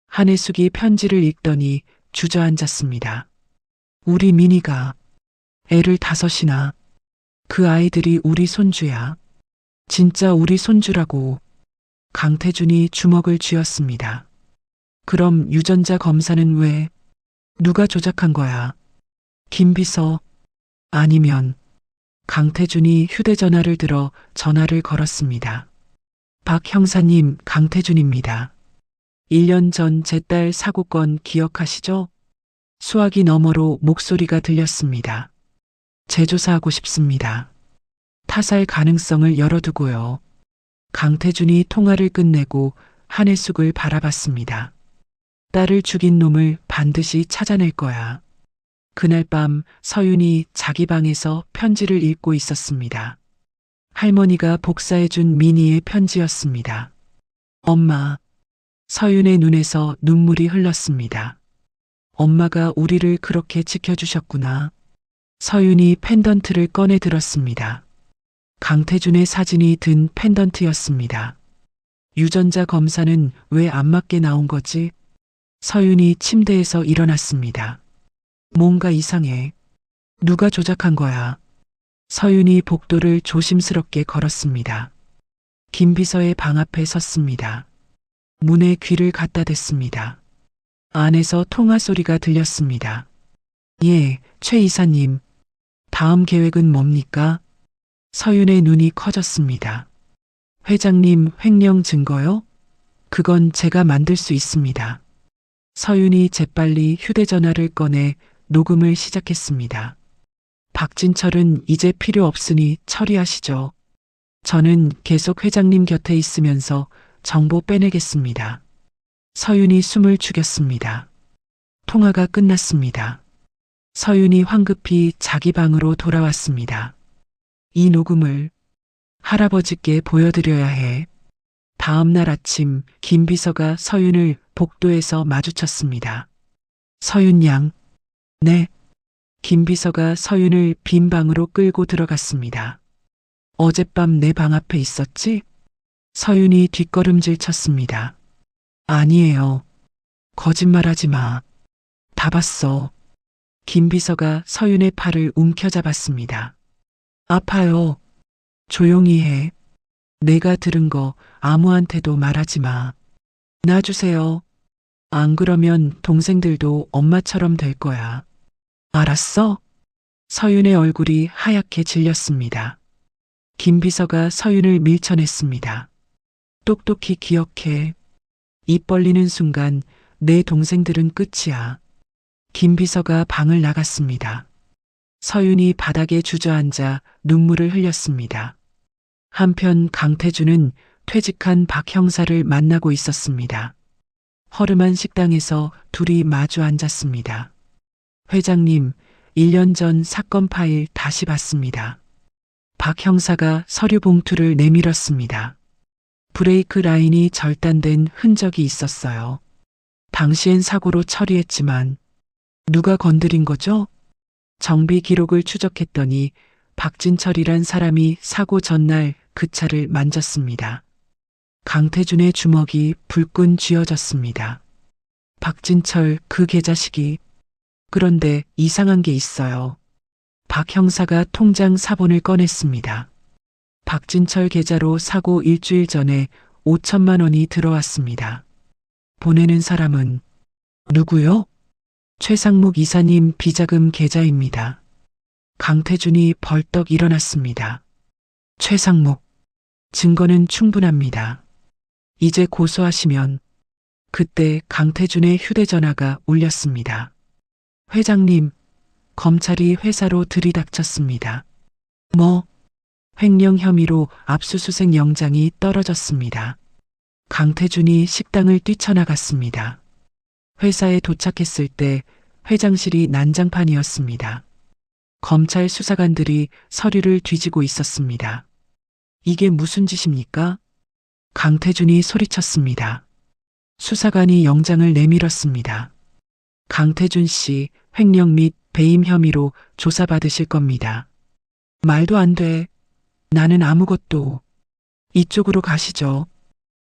한혜숙이 편지를 읽더니 주저앉았습니다. 우리 미니가 애를 5이나. 그 아이들이 우리 손주야. 진짜 우리 손주라고. 강태준이 주먹을 쥐었습니다. 그럼 유전자 검사는 왜? 누가 조작한 거야? 김비서. 아니면. 강태준이 휴대전화를 들어 전화를 걸었습니다. 박 형사님, 강태준입니다. 1년 전 제 딸 사고건 기억하시죠? 수화기 너머로 목소리가 들렸습니다. 재조사하고 싶습니다. 타살 가능성을 열어두고요. 강태준이 통화를 끝내고 한혜숙을 바라봤습니다. 딸을 죽인 놈을 반드시 찾아낼 거야. 그날 밤 서윤이 자기 방에서 편지를 읽고 있었습니다. 할머니가 복사해준 미니의 편지였습니다. 엄마. 서윤의 눈에서 눈물이 흘렀습니다. 엄마가 우리를 그렇게 지켜주셨구나. 서윤이 펜던트를 꺼내 들었습니다. 강태준의 사진이 든 펜던트였습니다. 유전자 검사는 왜 안 맞게 나온 거지? 서윤이 침대에서 일어났습니다. 뭔가 이상해. 누가 조작한 거야? 서윤이 복도를 조심스럽게 걸었습니다. 김비서의 방 앞에 섰습니다. 문에 귀를 갖다 댔습니다. 안에서 통화 소리가 들렸습니다. 예, 최 이사님. 다음 계획은 뭡니까? 서윤의 눈이 커졌습니다. 회장님 횡령 증거요? 그건 제가 만들 수 있습니다. 서윤이 재빨리 휴대전화를 꺼내 녹음을 시작했습니다. 박진철은 이제 필요 없으니 처리하시죠. 저는 계속 회장님 곁에 있으면서 정보 빼내겠습니다. 서윤이 숨을 죽였습니다. 통화가 끝났습니다. 서윤이 황급히 자기 방으로 돌아왔습니다. 이 녹음을 할아버지께 보여드려야 해. 다음 날 아침 김 비서가 서윤을 복도에서 마주쳤습니다. 서윤 양. 네. 김 비서가 서윤을 빈 방으로 끌고 들어갔습니다. 어젯밤 내 방 앞에 있었지? 서윤이 뒷걸음질 쳤습니다. 아니에요. 거짓말하지 마. 다 봤어. 김 비서가 서윤의 팔을 움켜잡았습니다. 아파요. 조용히 해. 내가 들은 거 아무한테도 말하지 마. 놔주세요. 안 그러면 동생들도 엄마처럼 될 거야. 알았어? 서윤의 얼굴이 하얗게 질렸습니다. 김 비서가 서윤을 밀쳐냈습니다. 똑똑히 기억해. 입 벌리는 순간 내 동생들은 끝이야. 김 비서가 방을 나갔습니다. 서윤이 바닥에 주저앉아 눈물을 흘렸습니다. 한편 강태준은 퇴직한 박 형사를 만나고 있었습니다. 허름한 식당에서 둘이 마주 앉았습니다. 회장님, 1년 전 사건 파일 다시 봤습니다. 박 형사가 서류 봉투를 내밀었습니다. 브레이크 라인이 절단된 흔적이 있었어요. 당시엔 사고로 처리했지만 누가 건드린 거죠? 정비 기록을 추적했더니 박진철이란 사람이 사고 전날 그 차를 만졌습니다. 강태준의 주먹이 불끈 쥐어졌습니다. 박진철 그 개자식이. 그런데 이상한 게 있어요. 박 형사가 통장 사본을 꺼냈습니다. 박진철 계좌로 사고 일주일 전에 5천만 원이 들어왔습니다. 보내는 사람은 누구요? 최상목 이사님 비자금 계좌입니다. 강태준이 벌떡 일어났습니다. 최상목, 증거는 충분합니다. 이제 고소하시면. 그때 강태준의 휴대전화가 울렸습니다. 회장님, 검찰이 회사로 들이닥쳤습니다. 뭐? 횡령 혐의로 압수수색 영장이 떨어졌습니다. 강태준이 식당을 뛰쳐나갔습니다. 회사에 도착했을 때 회장실이 난장판이었습니다. 검찰 수사관들이 서류를 뒤지고 있었습니다. 이게 무슨 짓입니까? 강태준이 소리쳤습니다. 수사관이 영장을 내밀었습니다. 강태준 씨 횡령 및 배임 혐의로 조사받으실 겁니다. 말도 안 돼. 나는 아무것도. 이쪽으로 가시죠.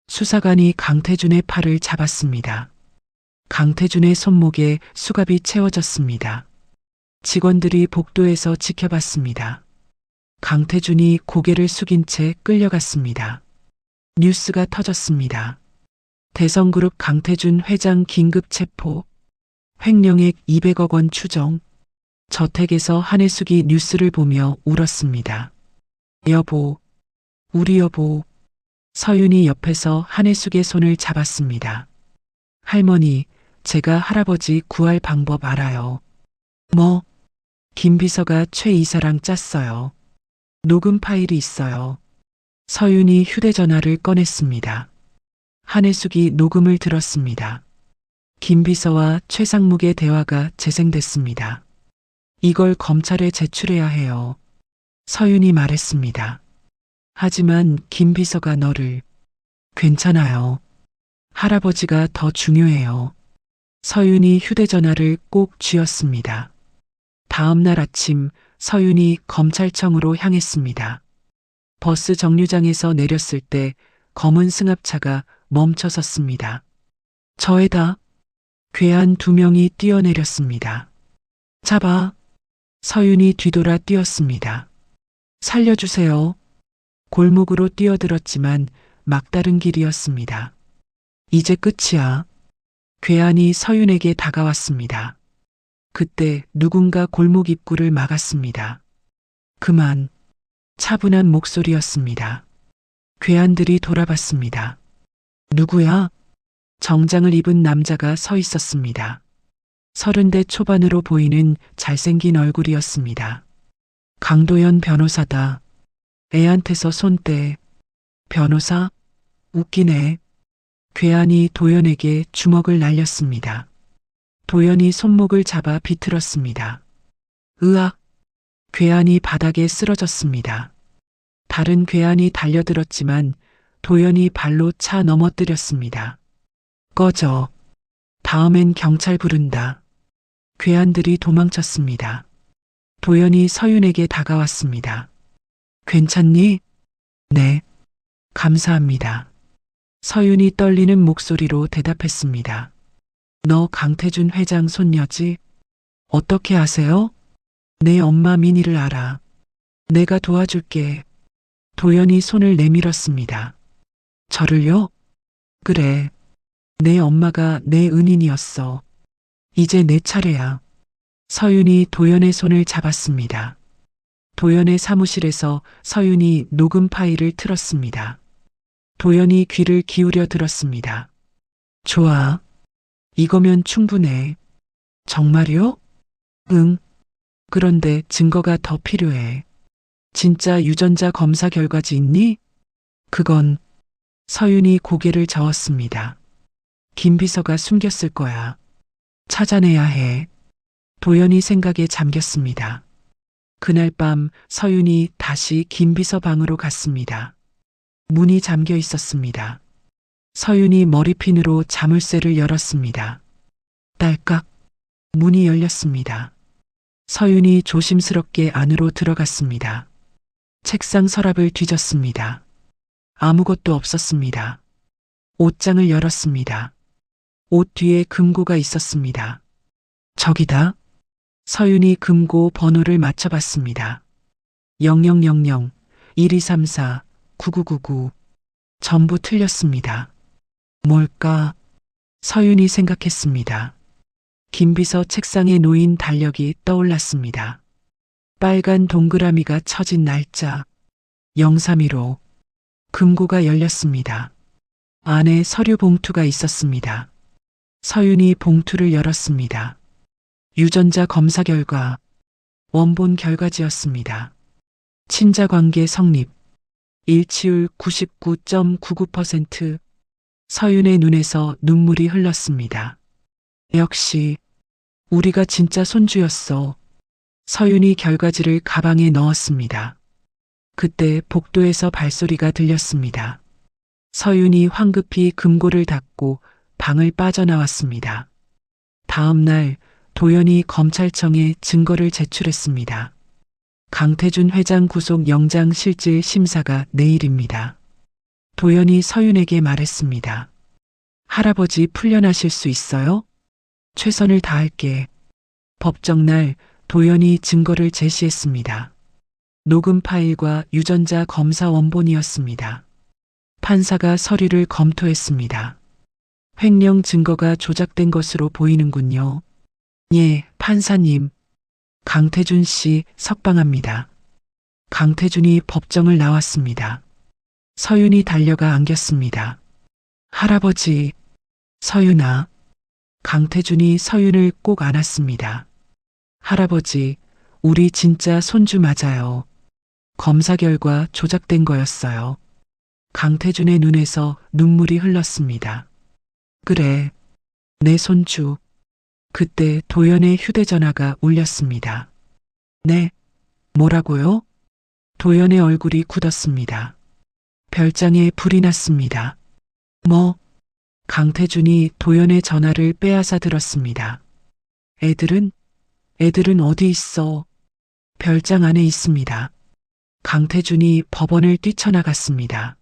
수사관이 강태준의 팔을 잡았습니다. 강태준의 손목에 수갑이 채워졌습니다. 직원들이 복도에서 지켜봤습니다. 강태준이 고개를 숙인 채 끌려갔습니다. 뉴스가 터졌습니다. 대성그룹 강태준 회장 긴급 체포. 횡령액 200억 원 추정. 저택에서 한혜숙이 뉴스를 보며 울었습니다. 여보, 우리 여보. 서윤이 옆에서 한혜숙의 손을 잡았습니다. 할머니, 제가 할아버지 구할 방법 알아요. 뭐? 김 비서가 최 이사랑 짰어요. 녹음 파일이 있어요. 서윤이 휴대전화를 꺼냈습니다. 한혜숙이 녹음을 들었습니다. 김 비서와 최상목의 대화가 재생됐습니다. 이걸 검찰에 제출해야 해요. 서윤이 말했습니다. 하지만 김 비서가 너를. 괜찮아요. 할아버지가 더 중요해요. 서윤이 휴대전화를 꼭 쥐었습니다. 다음 날 아침 서윤이 검찰청으로 향했습니다. 버스 정류장에서 내렸을 때 검은 승합차가 멈춰 섰습니다. 저에다. 괴한 2명이 뛰어내렸습니다. 잡아. 서윤이 뒤돌아 뛰었습니다. 살려주세요. 골목으로 뛰어들었지만 막다른 길이었습니다. 이제 끝이야. 괴한이 서윤에게 다가왔습니다. 그때 누군가 골목 입구를 막았습니다. 그만. 차분한 목소리였습니다. 괴한들이 돌아봤습니다. 누구야? 정장을 입은 남자가 서 있었습니다. 30대 초반으로 보이는 잘생긴 얼굴이었습니다. 강도연 변호사다. 애한테서 손 떼. 변호사? 웃기네. 괴한이 도연에게 주먹을 날렸습니다. 도연이 손목을 잡아 비틀었습니다. 으악! 괴한이 바닥에 쓰러졌습니다. 다른 괴한이 달려들었지만 도연이 발로 차 넘어뜨렸습니다. 꺼져. 다음엔 경찰 부른다. 괴한들이 도망쳤습니다. 도연이 서윤에게 다가왔습니다. 괜찮니? 네. 감사합니다. 서윤이 떨리는 목소리로 대답했습니다. 너 강태준 회장 손녀지? 어떻게 아세요? 내 엄마 민희를 알아. 내가 도와줄게. 도연이 손을 내밀었습니다. 저를요? 그래. 내 엄마가 내 은인이었어. 이제 내 차례야. 서윤이 도연의 손을 잡았습니다. 도연의 사무실에서 서윤이 녹음 파일을 틀었습니다. 도연이 귀를 기울여 들었습니다. 좋아. 이거면 충분해. 정말요? 응. 그런데 증거가 더 필요해. 진짜 유전자 검사 결과지 있니? 그건. 서윤이 고개를 저었습니다. 김 비서가 숨겼을 거야. 찾아내야 해. 도연이 생각에 잠겼습니다. 그날 밤 서윤이 다시 김 비서 방으로 갔습니다. 문이 잠겨 있었습니다. 서윤이 머리핀으로 자물쇠를 열었습니다. 딸깍. 문이 열렸습니다. 서윤이 조심스럽게 안으로 들어갔습니다. 책상 서랍을 뒤졌습니다. 아무것도 없었습니다. 옷장을 열었습니다. 옷 뒤에 금고가 있었습니다. 저기다. 서윤이 금고 번호를 맞춰봤습니다. 0000, 1234, 9999. 전부 틀렸습니다. 뭘까? 서윤이 생각했습니다. 김 비서 책상에 놓인 달력이 떠올랐습니다. 빨간 동그라미가 쳐진 날짜. 0315. 금고가 열렸습니다. 안에 서류 봉투가 있었습니다. 서윤이 봉투를 열었습니다. 유전자 검사 결과. 원본 결과지였습니다. 친자관계 성립. 일치율 99.99%. 서윤의 눈에서 눈물이 흘렀습니다. 역시 우리가 진짜 손주였어. 서윤이 결과지를 가방에 넣었습니다. 그때 복도에서 발소리가 들렸습니다. 서윤이 황급히 금고를 닫고 방을 빠져나왔습니다. 다음 날 도연이 검찰청에 증거를 제출했습니다. 강태준 회장 구속 영장 실질 심사가 내일입니다. 도연이 서윤에게 말했습니다. 할아버지 풀려나실 수 있어요? 최선을 다할게. 법정날 도연이 증거를 제시했습니다. 녹음 파일과 유전자 검사 원본이었습니다. 판사가 서류를 검토했습니다. 횡령 증거가 조작된 것으로 보이는군요. 예, 판사님. 강태준 씨 석방합니다. 강태준이 법정을 나왔습니다. 서윤이 달려가 안겼습니다. 할아버지. 서윤아. 강태준이 서윤을 꼭 안았습니다. 할아버지, 우리 진짜 손주 맞아요. 검사 결과 조작된 거였어요. 강태준의 눈에서 눈물이 흘렀습니다. 그래, 내 손주. 그때 도연의 휴대전화가 울렸습니다. 네, 뭐라고요? 도연의 얼굴이 굳었습니다. 별장에 불이 났습니다. 뭐? 강태준이 도연의 전화를 빼앗아 들었습니다. 애들은 어디 있어? 별장 안에 있습니다. 강태준이 법원을 뛰쳐나갔습니다.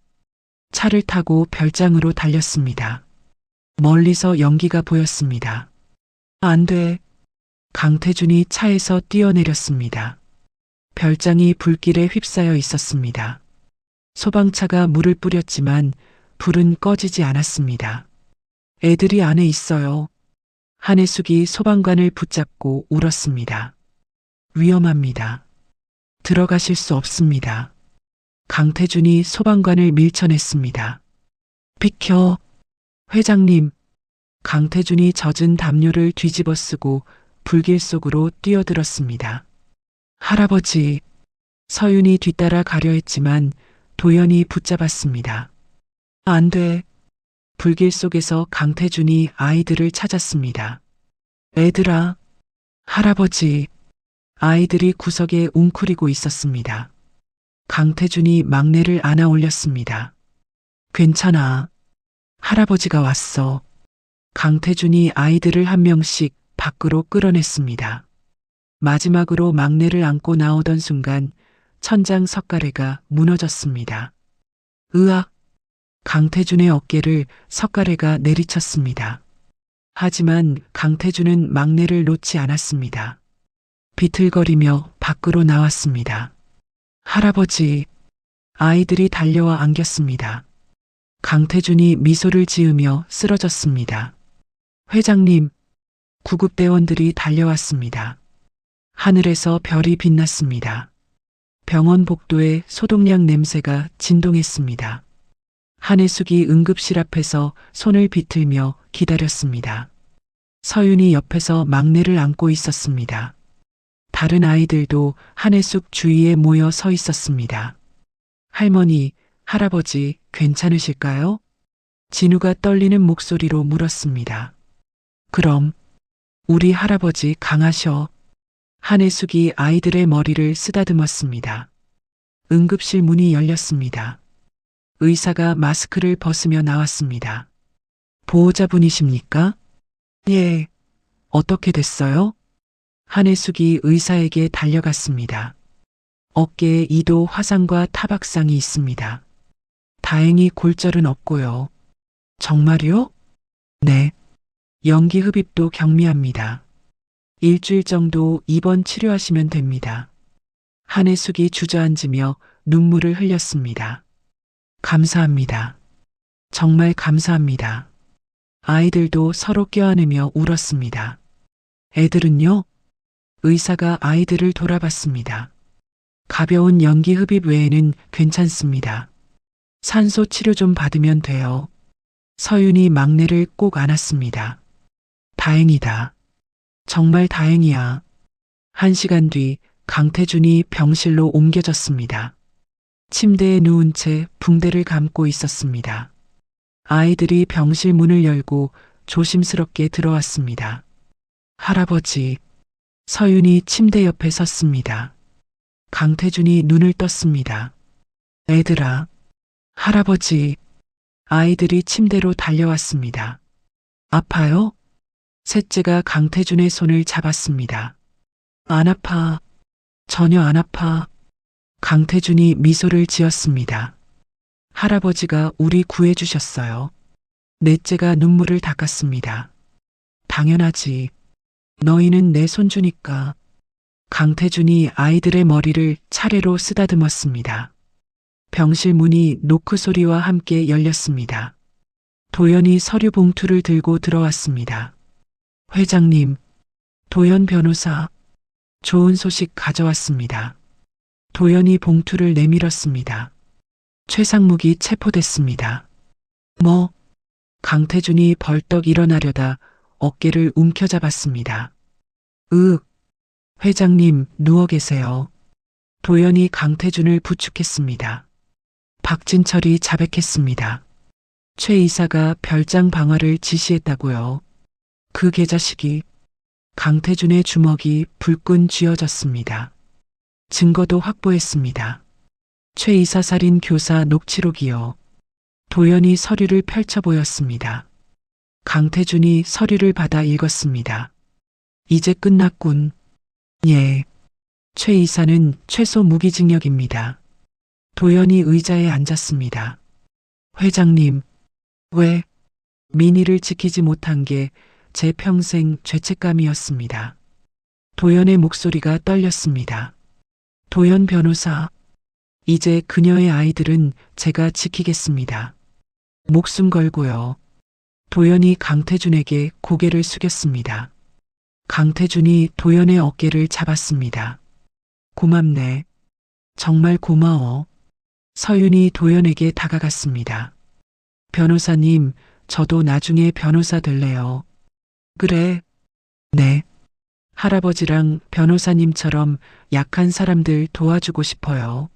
차를 타고 별장으로 달렸습니다. 멀리서 연기가 보였습니다. 안 돼. 강태준이 차에서 뛰어내렸습니다. 별장이 불길에 휩싸여 있었습니다. 소방차가 물을 뿌렸지만 불은 꺼지지 않았습니다. 애들이 안에 있어요. 한혜숙이 소방관을 붙잡고 울었습니다. 위험합니다. 들어가실 수 없습니다. 강태준이 소방관을 밀쳐냈습니다. 비켜. 회장님. 강태준이 젖은 담요를 뒤집어 쓰고 불길 속으로 뛰어들었습니다. 할아버지. 서윤이 뒤따라 가려 했지만 도연이 붙잡았습니다. 안 돼. 불길 속에서 강태준이 아이들을 찾았습니다. 애들아. 할아버지. 아이들이 구석에 웅크리고 있었습니다. 강태준이 막내를 안아 올렸습니다. 괜찮아. 할아버지가 왔어. 강태준이 아이들을 한 명씩 밖으로 끌어냈습니다. 마지막으로 막내를 안고 나오던 순간 천장 석가래가 무너졌습니다. 으악! 강태준의 어깨를 석가래가 내리쳤습니다. 하지만 강태준은 막내를 놓지 않았습니다. 비틀거리며 밖으로 나왔습니다. 할아버지. 아이들이 달려와 안겼습니다. 강태준이 미소를 지으며 쓰러졌습니다. 회장님. 구급대원들이 달려왔습니다. 하늘에서 별이 빛났습니다. 병원 복도에 소독약 냄새가 진동했습니다. 한혜숙이 응급실 앞에서 손을 비틀며 기다렸습니다. 서윤이 옆에서 막내를 안고 있었습니다. 다른 아이들도 한혜숙 주위에 모여 서 있었습니다. 할머니, 할아버지 괜찮으실까요? 진우가 떨리는 목소리로 물었습니다. 그럼 우리 할아버지 강하셔. 한혜숙이 아이들의 머리를 쓰다듬었습니다. 응급실 문이 열렸습니다. 의사가 마스크를 벗으며 나왔습니다. 보호자분이십니까? 예. 어떻게 됐어요? 한혜숙이 의사에게 달려갔습니다. 어깨에 2도 화상과 타박상이 있습니다. 다행히 골절은 없고요. 정말요? 네. 연기 흡입도 경미합니다. 일주일 정도 입원 치료하시면 됩니다. 한혜숙이 주저앉으며 눈물을 흘렸습니다. 감사합니다. 정말 감사합니다. 아이들도 서로 껴안으며 울었습니다. 애들은요? 의사가 아이들을 돌아봤습니다. 가벼운 연기 흡입 외에는 괜찮습니다. 산소 치료 좀 받으면 돼요. 서윤이 막내를 꼭 안았습니다. 다행이다. 정말 다행이야. 1시간 뒤 강태준이 병실로 옮겨졌습니다. 침대에 누운 채 붕대를 감고 있었습니다. 아이들이 병실 문을 열고 조심스럽게 들어왔습니다. 할아버지. 서윤이 침대 옆에 섰습니다. 강태준이 눈을 떴습니다. 애들아. 할아버지. 아이들이 침대로 달려왔습니다. 아파요? 셋째가 강태준의 손을 잡았습니다. 안 아파. 전혀 안 아파. 강태준이 미소를 지었습니다. 할아버지가 우리 구해주셨어요. 넷째가 눈물을 닦았습니다. 당연하지. 너희는 내 손주니까. 강태준이 아이들의 머리를 차례로 쓰다듬었습니다. 병실 문이 노크 소리와 함께 열렸습니다. 도연이 서류 봉투를 들고 들어왔습니다. 회장님, 도연 변호사, 좋은 소식 가져왔습니다. 도연이 봉투를 내밀었습니다. 최상묵이 체포됐습니다. 뭐? 강태준이 벌떡 일어나려다 어깨를 움켜잡았습니다. 회장님, 누워 계세요. 도연이 강태준을 부축했습니다. 박진철이 자백했습니다. 최 이사가 별장 방화를 지시했다고요. 그 개자식이. 강태준의 주먹이 불끈 쥐어졌습니다. 증거도 확보했습니다. 최 이사 살인 교사 녹취록이요. 도연이 서류를 펼쳐 보였습니다. 강태준이 서류를 받아 읽었습니다. 이제 끝났군. 예. 최 이사는 최소 무기징역입니다. 도연이 의자에 앉았습니다. 회장님, 왜? 민희를 지키지 못한 게 제 평생 죄책감이었습니다. 도연의 목소리가 떨렸습니다. 도연 변호사, 이제 그녀의 아이들은 제가 지키겠습니다. 목숨 걸고요. 도연이 강태준에게 고개를 숙였습니다. 강태준이 도연의 어깨를 잡았습니다. 고맙네. 정말 고마워. 서윤이 도연에게 다가갔습니다. 변호사님, 저도 나중에 변호사 될래요. 그래. 네. 할아버지랑 변호사님처럼 약한 사람들 도와주고 싶어요.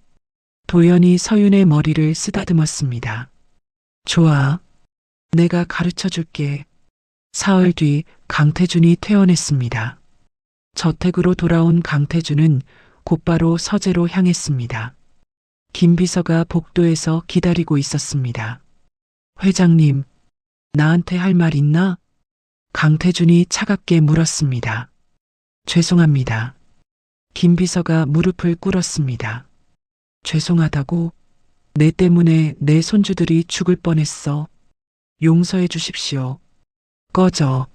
도연이 서윤의 머리를 쓰다듬었습니다. 좋아. 내가 가르쳐 줄게. 사흘 뒤 강태준이 퇴원했습니다. 저택으로 돌아온 강태준은 곧바로 서재로 향했습니다. 김 비서가 복도에서 기다리고 있었습니다. 회장님, 나한테 할 말 있나? 강태준이 차갑게 물었습니다. 죄송합니다. 김 비서가 무릎을 꿇었습니다. 죄송하다고? 내 때문에 내 손주들이 죽을 뻔했어. 용서해 주십시오. 꺼져.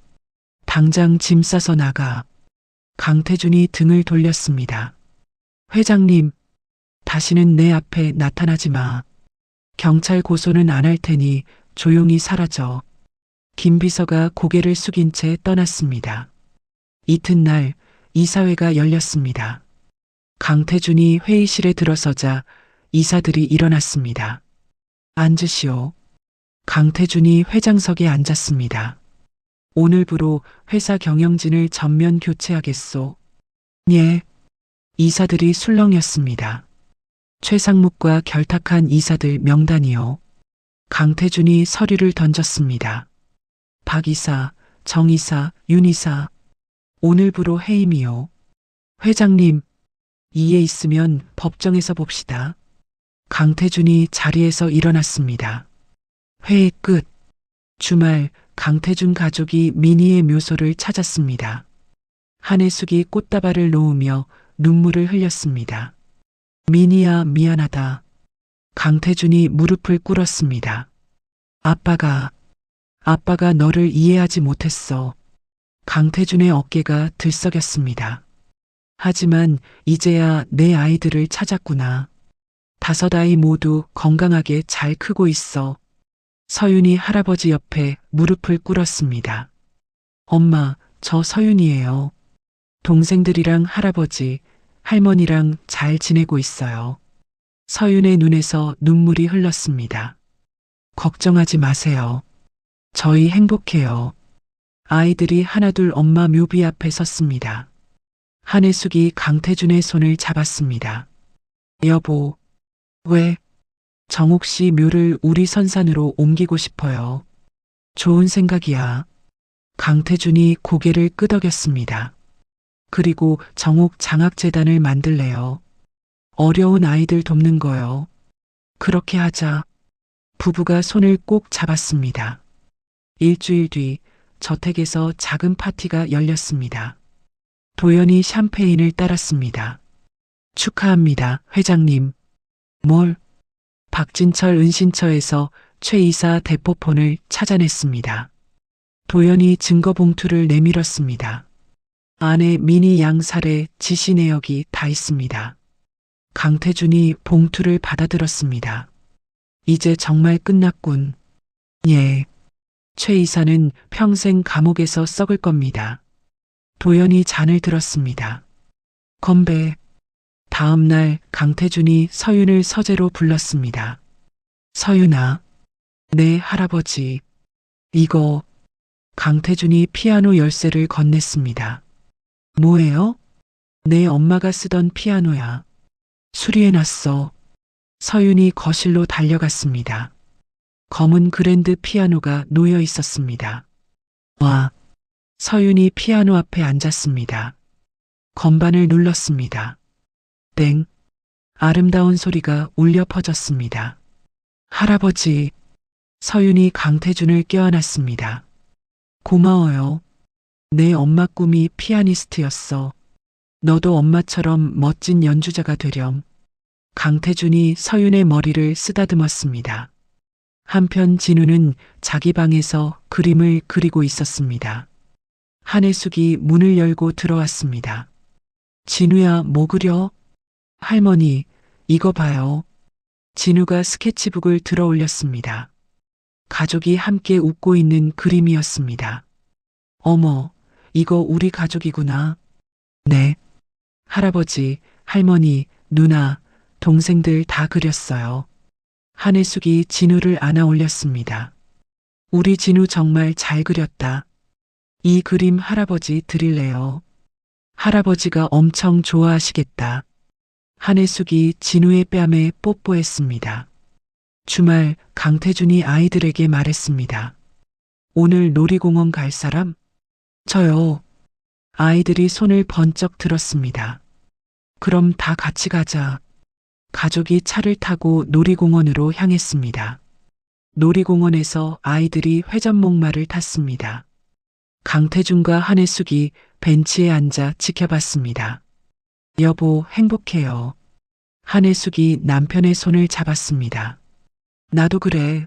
당장 짐 싸서 나가. 강태준이 등을 돌렸습니다. 회장님, 다시는 내 앞에 나타나지 마. 경찰 고소는 안 할 테니 조용히 사라져. 김 비서가 고개를 숙인 채 떠났습니다. 이튿날 이사회가 열렸습니다. 강태준이 회의실에 들어서자 이사들이 일어났습니다. 앉으시오. 강태준이 회장석에 앉았습니다. 오늘부로 회사 경영진을 전면 교체하겠소. 예. 이사들이 술렁였습니다. 최상묵과 결탁한 이사들 명단이요. 강태준이 서류를 던졌습니다. 박 이사, 정 이사, 윤 이사, 오늘부로 해임이요. 회장님, 이해 있으면 법정에서 봅시다. 강태준이 자리에서 일어났습니다. 회의 끝. 주말 강태준 가족이 미니의 묘소를 찾았습니다. 한혜숙이 꽃다발을 놓으며 눈물을 흘렸습니다. 미니야, 미안하다. 강태준이 무릎을 꿇었습니다. 아빠가 너를 이해하지 못했어. 강태준의 어깨가 들썩였습니다. 하지만 이제야 내 아이들을 찾았구나. 5 아이 모두 건강하게 잘 크고 있어. 서윤이 할아버지 옆에 무릎을 꿇었습니다. 엄마, 저 서윤이에요. 동생들이랑 할아버지, 할머니랑 잘 지내고 있어요. 서윤의 눈에서 눈물이 흘렀습니다. 걱정하지 마세요. 저희 행복해요. 아이들이 하나둘 엄마 묘비 앞에 섰습니다. 한혜숙이 강태준의 손을 잡았습니다. 여보, 왜? 정옥 씨 묘를 우리 선산으로 옮기고 싶어요. 좋은 생각이야. 강태준이 고개를 끄덕였습니다. 그리고 정옥 장학재단을 만들래요. 어려운 아이들 돕는 거요. 그렇게 하자. 부부가 손을 꼭 잡았습니다. 일주일 뒤 저택에서 작은 파티가 열렸습니다. 도연이 샴페인을 따랐습니다. 축하합니다, 회장님. 뭘? 박진철 은신처에서 최 이사 대포폰을 찾아냈습니다. 도연이 증거 봉투를 내밀었습니다. 안에 미니 양 살해 지시 내역이 다 있습니다. 강태준이 봉투를 받아들었습니다. 이제 정말 끝났군. 예. 최 이사는 평생 감옥에서 썩을 겁니다. 도연이 잔을 들었습니다. 건배. 다음 날 강태준이 서윤을 서재로 불렀습니다. 서윤아, 네 할아버지. 이거. 강태준이 피아노 열쇠를 건넸습니다. 뭐예요? 내 엄마가 쓰던 피아노야. 수리해놨어. 서윤이 거실로 달려갔습니다. 검은 그랜드 피아노가 놓여 있었습니다. 와. 서윤이 피아노 앞에 앉았습니다. 건반을 눌렀습니다. 땡. 아름다운 소리가 울려 퍼졌습니다. 할아버지. 서윤이 강태준을 껴안았습니다. 고마워요. 내 엄마 꿈이 피아니스트였어. 너도 엄마처럼 멋진 연주자가 되렴. 강태준이 서윤의 머리를 쓰다듬었습니다. 한편 진우는 자기 방에서 그림을 그리고 있었습니다. 한혜숙이 문을 열고 들어왔습니다. 진우야, 뭐 그려? 할머니, 이거 봐요. 진우가 스케치북을 들어 올렸습니다. 가족이 함께 웃고 있는 그림이었습니다. 어머, 이거 우리 가족이구나. 네. 할아버지, 할머니, 누나, 동생들 다 그렸어요. 한혜숙이 진우를 안아 올렸습니다. 우리 진우 정말 잘 그렸다. 이 그림 할아버지 드릴래요. 할아버지가 엄청 좋아하시겠다. 한혜숙이 진우의 뺨에 뽀뽀했습니다. 주말 강태준이 아이들에게 말했습니다. 오늘 놀이공원 갈 사람? 저요. 아이들이 손을 번쩍 들었습니다. 그럼 다 같이 가자. 가족이 차를 타고 놀이공원으로 향했습니다. 놀이공원에서 아이들이 회전목마를 탔습니다. 강태준과 한혜숙이 벤치에 앉아 지켜봤습니다. 여보, 행복해요. 한혜숙이 남편의 손을 잡았습니다. 나도 그래.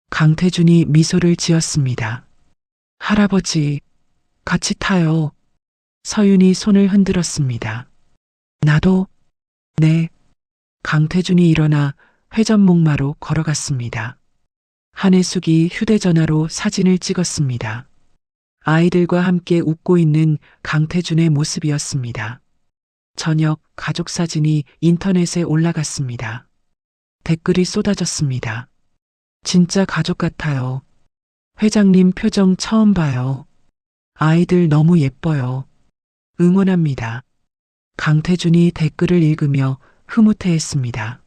강태준이 미소를 지었습니다. 할아버지, 같이 타요. 서윤이 손을 흔들었습니다. 나도? 네. 강태준이 일어나 회전목마로 걸어갔습니다. 한혜숙이 휴대전화로 사진을 찍었습니다. 아이들과 함께 웃고 있는 강태준의 모습이었습니다. 저녁 가족 사진이 인터넷에 올라갔습니다. 댓글이 쏟아졌습니다. 진짜 가족 같아요. 회장님 표정 처음 봐요. 아이들 너무 예뻐요. 응원합니다. 강태준이 댓글을 읽으며 흐뭇해했습니다.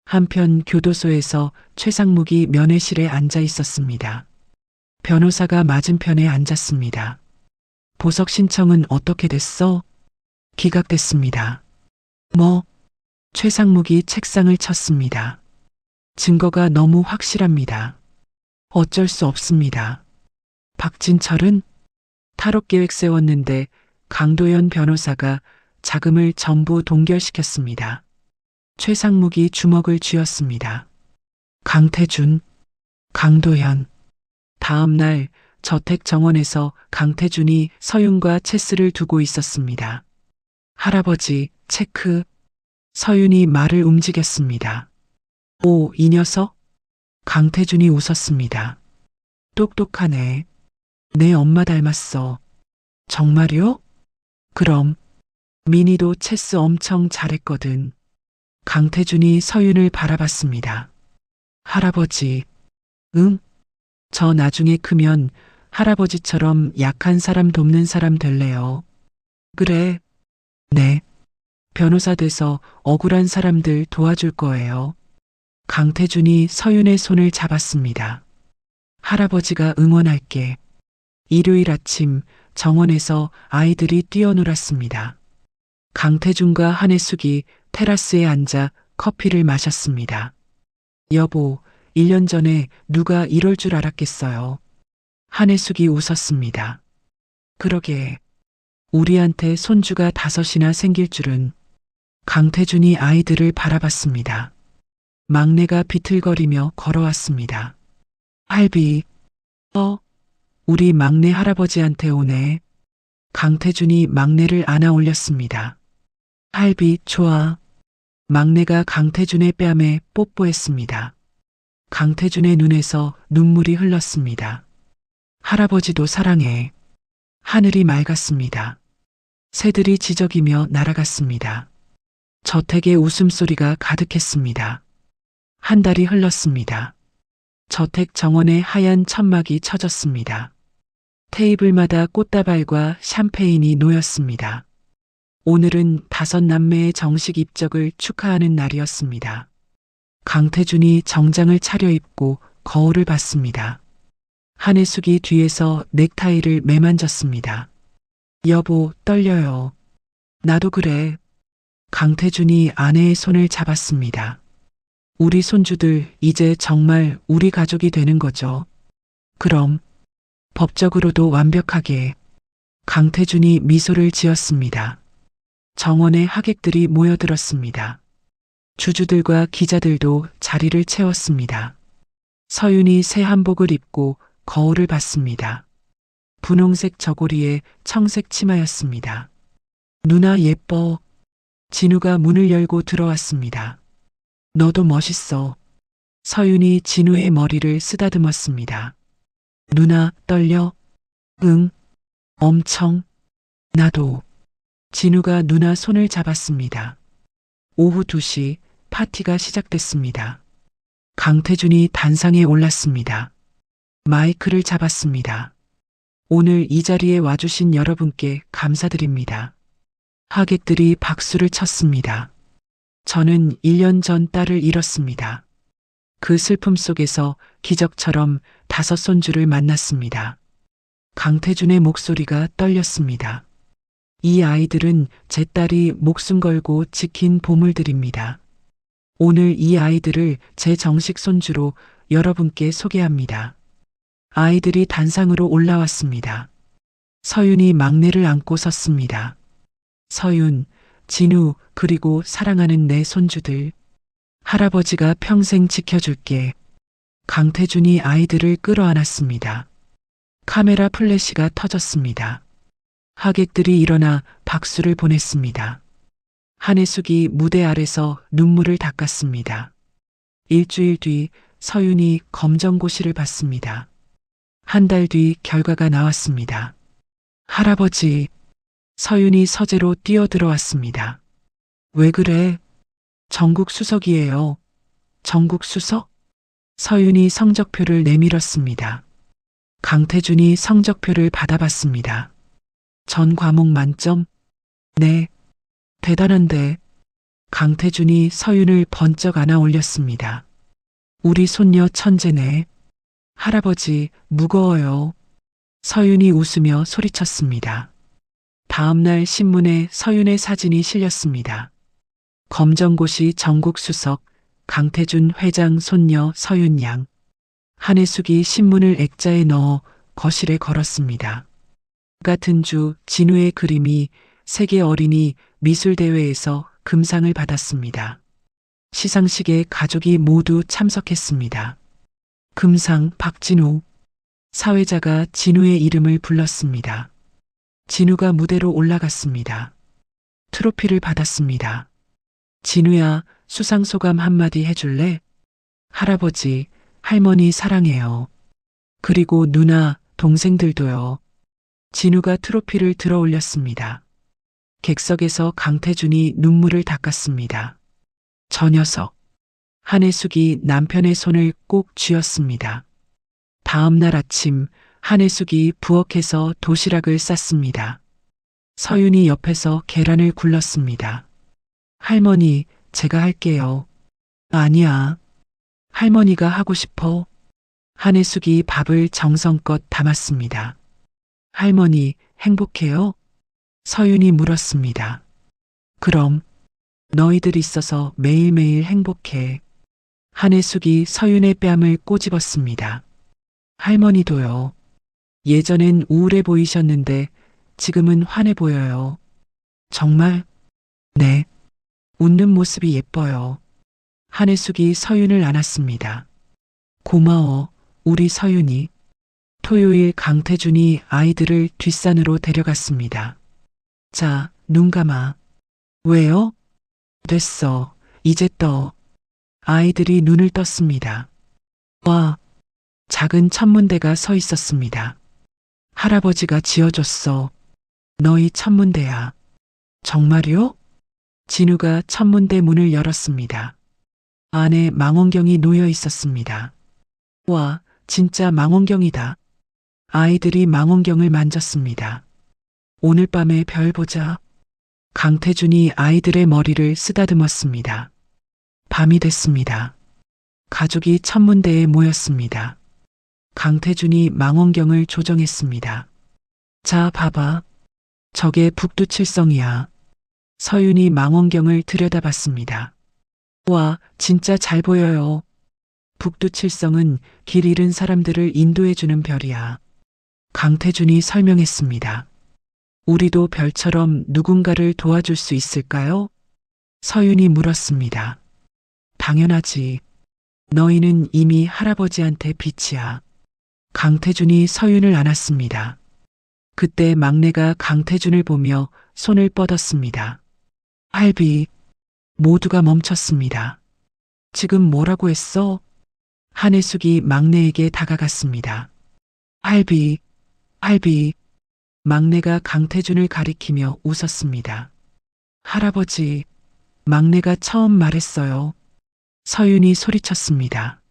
한편 교도소에서 최상묵이 면회실에 앉아 있었습니다. 변호사가 맞은편에 앉았습니다. 보석 신청은 어떻게 됐어? 기각됐습니다. 뭐? 최상묵이 책상을 쳤습니다. 증거가 너무 확실합니다. 어쩔 수 없습니다. 박진철은 탈옥 계획 세웠는데 강도연 변호사가 자금을 전부 동결시켰습니다. 최상묵이 주먹을 쥐었습니다. 강태준, 강도현. 다음 날 저택 정원에서 강태준이 서윤과 체스를 두고 있었습니다. 할아버지, 체크. 서윤이 말을 움직였습니다. 오, 이 녀석? 강태준이 웃었습니다. 똑똑하네. 내 엄마 닮았어. 정말요? 그럼. 민희도 체스 엄청 잘했거든. 강태준이 서윤을 바라봤습니다. 할아버지, 응? 저 나중에 크면 할아버지처럼 약한 사람 돕는 사람 될래요. 그래. 네. 변호사 돼서 억울한 사람들 도와줄 거예요. 강태준이 서윤의 손을 잡았습니다. 할아버지가 응원할게. 일요일 아침 정원에서 아이들이 뛰어놀았습니다. 강태준과 한혜숙이 테라스에 앉아 커피를 마셨습니다. 여보, 1년 전에 누가 이럴 줄 알았겠어요. 한혜숙이 웃었습니다. 그러게. 우리한테 손주가 5이나 생길 줄은. 강태준이 아이들을 바라봤습니다. 막내가 비틀거리며 걸어왔습니다. 할비, 우리 막내 할아버지한테 오네. 강태준이 막내를 안아 올렸습니다. 할비, 좋아. 막내가 강태준의 뺨에 뽀뽀했습니다. 강태준의 눈에서 눈물이 흘렀습니다. 할아버지도 사랑해. 하늘이 맑았습니다. 새들이 지저귀며 날아갔습니다. 저택에 웃음소리가 가득했습니다. 한 달이 흘렀습니다. 저택 정원에 하얀 천막이 쳐졌습니다. 테이블마다 꽃다발과 샴페인이 놓였습니다. 오늘은 5남매의 정식 입적을 축하하는 날이었습니다. 강태준이 정장을 차려입고 거울을 봤습니다. 한혜숙이 뒤에서 넥타이를 매만졌습니다. 여보, 떨려요. 나도 그래. 강태준이 아내의 손을 잡았습니다. 우리 손주들 이제 정말 우리 가족이 되는 거죠. 그럼 법적으로도 완벽하게. 강태준이 미소를 지었습니다. 정원에 하객들이 모여들었습니다. 주주들과 기자들도 자리를 채웠습니다. 서윤이 새 한복을 입고 거울을 봤습니다. 분홍색 저고리에 청색 치마였습니다. 누나 예뻐. 진우가 문을 열고 들어왔습니다. 너도 멋있어. 서윤이 진우의 머리를 쓰다듬었습니다. 누나, 떨려? 응, 엄청. 나도. 진우가 누나 손을 잡았습니다. 오후 2시 파티가 시작됐습니다. 강태준이 단상에 올랐습니다. 마이크를 잡았습니다. 오늘 이 자리에 와주신 여러분께 감사드립니다. 하객들이 박수를 쳤습니다. 저는 1년 전 딸을 잃었습니다. 그 슬픔 속에서 기적처럼 5 손주를 만났습니다. 강태준의 목소리가 떨렸습니다. 이 아이들은 제 딸이 목숨 걸고 지킨 보물들입니다. 오늘 이 아이들을 제 정식 손주로 여러분께 소개합니다. 아이들이 단상으로 올라왔습니다. 서윤이 막내를 안고 섰습니다. 서윤, 진우, 그리고 사랑하는 내 손주들. 할아버지가 평생 지켜줄게. 강태준이 아이들을 끌어안았습니다. 카메라 플래시가 터졌습니다. 하객들이 일어나 박수를 보냈습니다. 한혜숙이 무대 아래서 눈물을 닦았습니다. 일주일 뒤 서윤이 검정고시를 받습니다. 한 달 뒤 결과가 나왔습니다. 할아버지, 서윤이 서재로 뛰어들어왔습니다. 왜 그래? 전국 수석이에요. 전국 수석? 서윤이 성적표를 내밀었습니다. 강태준이 성적표를 받아봤습니다. 전 과목 만점? 네. 대단한데. 강태준이 서윤을 번쩍 안아 올렸습니다. 우리 손녀 천재네. 할아버지, 무거워요. 서윤이 웃으며 소리쳤습니다. 다음날 신문에 서윤의 사진이 실렸습니다. 검정고시 전국수석, 강태준 회장 손녀 서윤 양. 한혜숙이 신문을 액자에 넣어 거실에 걸었습니다. 같은 주 진우의 그림이 세계 어린이 미술대회에서 금상을 받았습니다. 시상식에 가족이 모두 참석했습니다. 금상 박진우. 사회자가 진우의 이름을 불렀습니다. 진우가 무대로 올라갔습니다. 트로피를 받았습니다. 진우야, 수상 소감 한마디 해줄래? 할아버지, 할머니 사랑해요. 그리고 누나, 동생들도요. 진우가 트로피를 들어 올렸습니다. 객석에서 강태준이 눈물을 닦았습니다. 저 녀석. 한혜숙이 남편의 손을 꼭 쥐었습니다. 다음 날 아침 한혜숙이 부엌에서 도시락을 쌌습니다. 서윤이 옆에서 계란을 굴렀습니다. 할머니, 제가 할게요. 아니야. 할머니가 하고 싶어. 한혜숙이 밥을 정성껏 담았습니다. 할머니, 행복해요? 서윤이 물었습니다. 그럼, 너희들 있어서 매일매일 행복해. 한혜숙이 서윤의 뺨을 꼬집었습니다. 할머니도요. 예전엔 우울해 보이셨는데 지금은 환해 보여요. 정말? 네. 웃는 모습이 예뻐요. 한혜숙이 서윤을 안았습니다. 고마워, 우리 서윤이. 토요일 강태준이 아이들을 뒷산으로 데려갔습니다. 자, 눈 감아. 왜요? 됐어. 이제 떠. 아이들이 눈을 떴습니다. 와, 작은 천문대가 서 있었습니다. 할아버지가 지어줬어. 너희 천문대야. 정말요? 진우가 천문대 문을 열었습니다. 안에 망원경이 놓여 있었습니다. 와, 진짜 망원경이다. 아이들이 망원경을 만졌습니다. 오늘 밤에 별 보자. 강태준이 아이들의 머리를 쓰다듬었습니다. 밤이 됐습니다. 가족이 천문대에 모였습니다. 강태준이 망원경을 조정했습니다. 자, 봐봐. 저게 북두칠성이야. 서윤이 망원경을 들여다봤습니다. 와, 진짜 잘 보여요. 북두칠성은 길 잃은 사람들을 인도해주는 별이야. 강태준이 설명했습니다. 우리도 별처럼 누군가를 도와줄 수 있을까요? 서윤이 물었습니다. 당연하지. 너희는 이미 할아버지한테 빛이야. 강태준이 서윤을 안았습니다. 그때 막내가 강태준을 보며 손을 뻗었습니다. 할비. 모두가 멈췄습니다. 지금 뭐라고 했어? 한혜숙이 막내에게 다가갔습니다. 할비, 할비. 막내가 강태준을 가리키며 웃었습니다. 할아버지, 막내가 처음 말했어요. 서윤이 소리쳤습니다.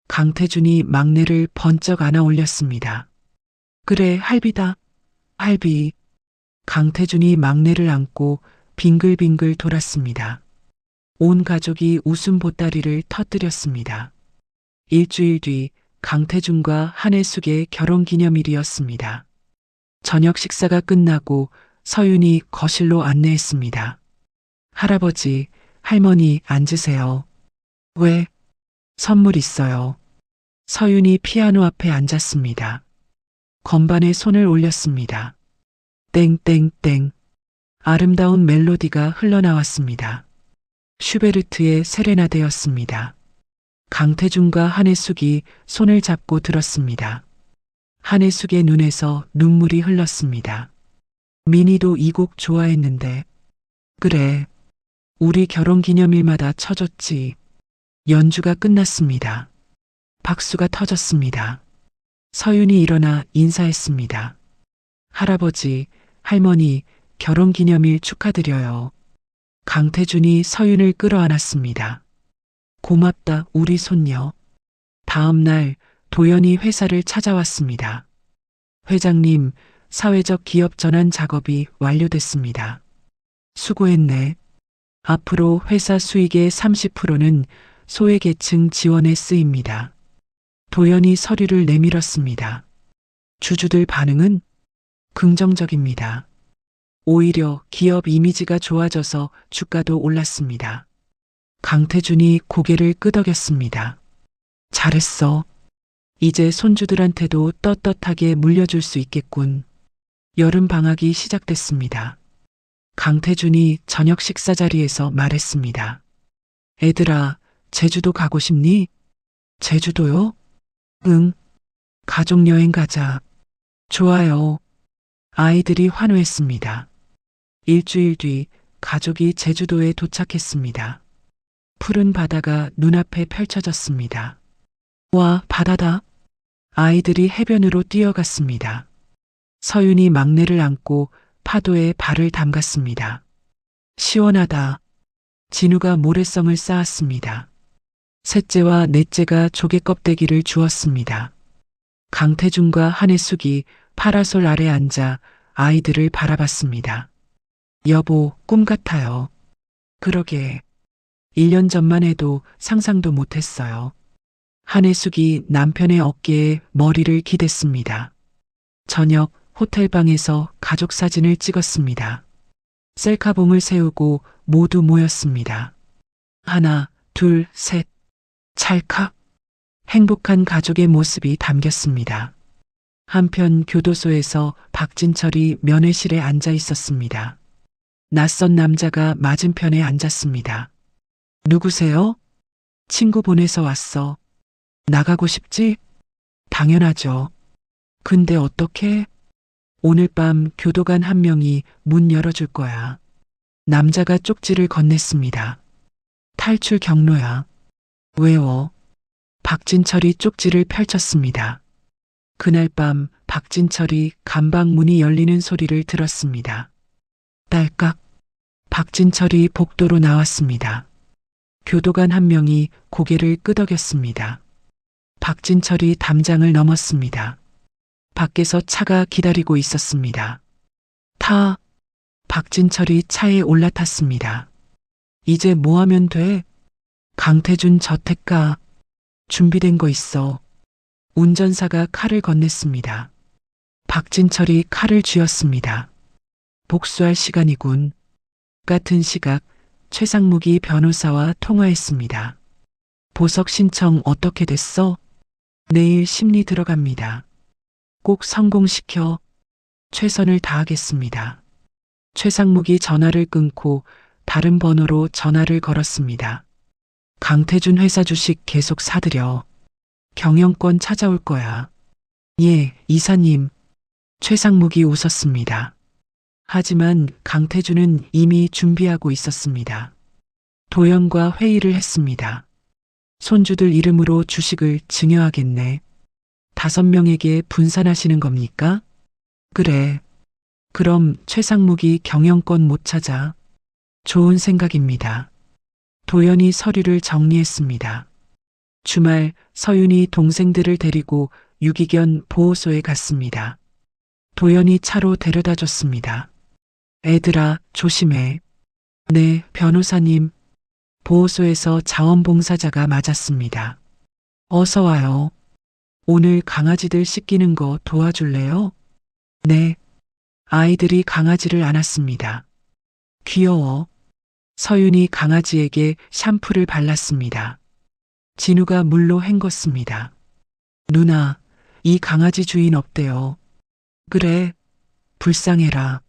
강태준이 막내를 번쩍 안아 올렸습니다. 그래, 할비다. 할비. 강태준이 막내를 안고 빙글빙글 돌았습니다. 온 가족이 웃음 보따리를 터뜨렸습니다. 일주일 뒤 강태준과 한혜숙의 결혼기념일이었습니다. 저녁 식사가 끝나고 서윤이 거실로 안내했습니다. 할아버지, 할머니 앉으세요. 왜? 선물 있어요. 서윤이 피아노 앞에 앉았습니다. 건반에 손을 올렸습니다. 땡땡땡. 아름다운 멜로디가 흘러나왔습니다. 슈베르트의 세레나데였습니다. 강태준과 한혜숙이 손을 잡고 들었습니다. 한혜숙의 눈에서 눈물이 흘렀습니다. 미니도 이 곡 좋아했는데. 그래. 우리 결혼기념일마다 쳐줬지. 연주가 끝났습니다. 박수가 터졌습니다. 서윤이 일어나 인사했습니다. 할아버지, 할머니, 결혼기념일 축하드려요. 강태준이 서윤을 끌어안았습니다. 고맙다, 우리 손녀. 다음 날 도연이 회사를 찾아왔습니다. 회장님, 사회적 기업 전환 작업이 완료됐습니다. 수고했네. 앞으로 회사 수익의 30%는 소외계층 지원에 쓰입니다. 도연이 서류를 내밀었습니다. 주주들 반응은 긍정적입니다. 오히려 기업 이미지가 좋아져서 주가도 올랐습니다. 강태준이 고개를 끄덕였습니다. 잘했어. 이제 손주들한테도 떳떳하게 물려줄 수 있겠군. 여름 방학이 시작됐습니다. 강태준이 저녁 식사 자리에서 말했습니다. 애들아, 제주도 가고 싶니? 제주도요? 응. 가족여행 가자. 좋아요. 아이들이 환호했습니다. 일주일 뒤 가족이 제주도에 도착했습니다. 푸른 바다가 눈앞에 펼쳐졌습니다. 와, 바다다. 아이들이 해변으로 뛰어갔습니다. 서윤이 막내를 안고 파도에 발을 담갔습니다. 시원하다. 진우가 모래성을 쌓았습니다. 셋째와 넷째가 조개 껍데기를 주었습니다. 강태준과 한혜숙이 파라솔 아래 앉아 아이들을 바라봤습니다. 여보, 꿈 같아요. 그러게. 1년 전만 해도 상상도 못했어요. 한혜숙이 남편의 어깨에 머리를 기댔습니다. 저녁 호텔방에서 가족 사진을 찍었습니다. 셀카봉을 세우고 모두 모였습니다. 하나, 둘, 셋. 찰칵. 행복한 가족의 모습이 담겼습니다. 한편 교도소에서 박진철이 면회실에 앉아 있었습니다. 낯선 남자가 맞은편에 앉았습니다. 누구세요? 친구 보내서 왔어. 나가고 싶지? 당연하죠. 근데 어떻게? 오늘 밤 교도관 한 명이 문 열어줄 거야. 남자가 쪽지를 건넸습니다. 탈출 경로야. 외워. 박진철이 쪽지를 펼쳤습니다. 그날 밤 박진철이 감방 문이 열리는 소리를 들었습니다. 딸깍. 박진철이 복도로 나왔습니다. 교도관 한 명이 고개를 끄덕였습니다. 박진철이 담장을 넘었습니다. 밖에서 차가 기다리고 있었습니다. 타. 박진철이 차에 올라탔습니다. 이제 뭐 하면 돼? 강태준 저택가. 준비된 거 있어. 운전사가 칼을 건넸습니다. 박진철이 칼을 쥐었습니다. 복수할 시간이군. 같은 시각 최상무기 변호사와 통화했습니다. 보석 신청 어떻게 됐어? 내일 심리 들어갑니다. 꼭 성공시켜. 최선을 다하겠습니다. 최상무기 전화를 끊고 다른 번호로 전화를 걸었습니다. 강태준 회사 주식 계속 사들여. 경영권 찾아올 거야. 예, 이사님. 최상무기 웃었습니다. 하지만 강태준은 이미 준비하고 있었습니다. 도연과 회의를 했습니다. 손주들 이름으로 주식을 증여하겠네. 5명에게 분산하시는 겁니까? 그래. 그럼 최상무기 경영권 못 찾아. 좋은 생각입니다. 도연이 서류를 정리했습니다. 주말 서윤이 동생들을 데리고 유기견 보호소에 갔습니다. 도연이 차로 데려다 줬습니다. 애들아, 조심해. 네, 변호사님. 보호소에서 자원봉사자가 맞았습니다. 어서 와요. 오늘 강아지들 씻기는 거 도와줄래요? 네. 아이들이 강아지를 안았습니다. 귀여워. 서윤이 강아지에게 샴푸를 발랐습니다. 진우가 물로 헹궜습니다. 누나, 이 강아지 주인 없대요. 그래, 불쌍해라.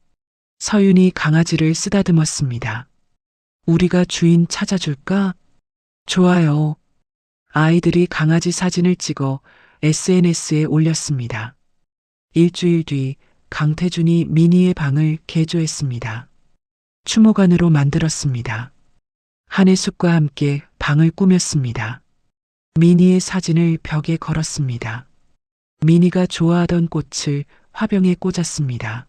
서윤이 강아지를 쓰다듬었습니다. 우리가 주인 찾아줄까? 좋아요. 아이들이 강아지 사진을 찍어 SNS에 올렸습니다. 일주일 뒤 강태준이 미니의 방을 개조했습니다. 추모관으로 만들었습니다. 한혜숙과 함께 방을 꾸몄습니다. 미니의 사진을 벽에 걸었습니다. 미니가 좋아하던 꽃을 화병에 꽂았습니다.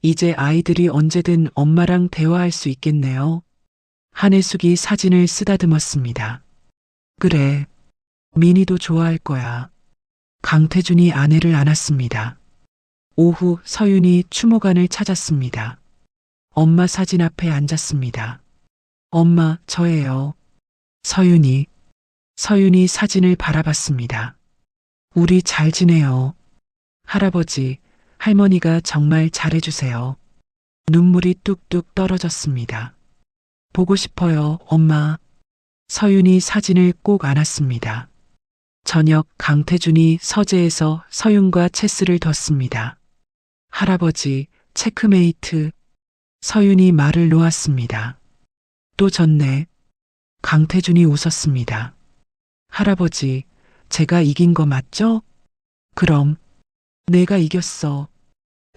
이제 아이들이 언제든 엄마랑 대화할 수 있겠네요. 한혜숙이 사진을 쓰다듬었습니다. 그래, 미니도 좋아할 거야. 강태준이 아내를 안았습니다. 오후 서윤이 추모관을 찾았습니다. 엄마 사진 앞에 앉았습니다. 엄마, 저예요. 서윤이. 서윤이 사진을 바라봤습니다. 우리 잘 지내요. 할아버지, 할머니가 정말 잘해주세요. 눈물이 뚝뚝 떨어졌습니다. 보고 싶어요, 엄마. 서윤이 사진을 꼭 안았습니다. 저녁 강태준이 서재에서 서윤과 체스를 뒀습니다. 할아버지, 체크메이트. 서윤이 말을 놓았습니다. 또 졌네. 강태준이 웃었습니다. 할아버지, 제가 이긴 거 맞죠? 그럼, 내가 이겼어.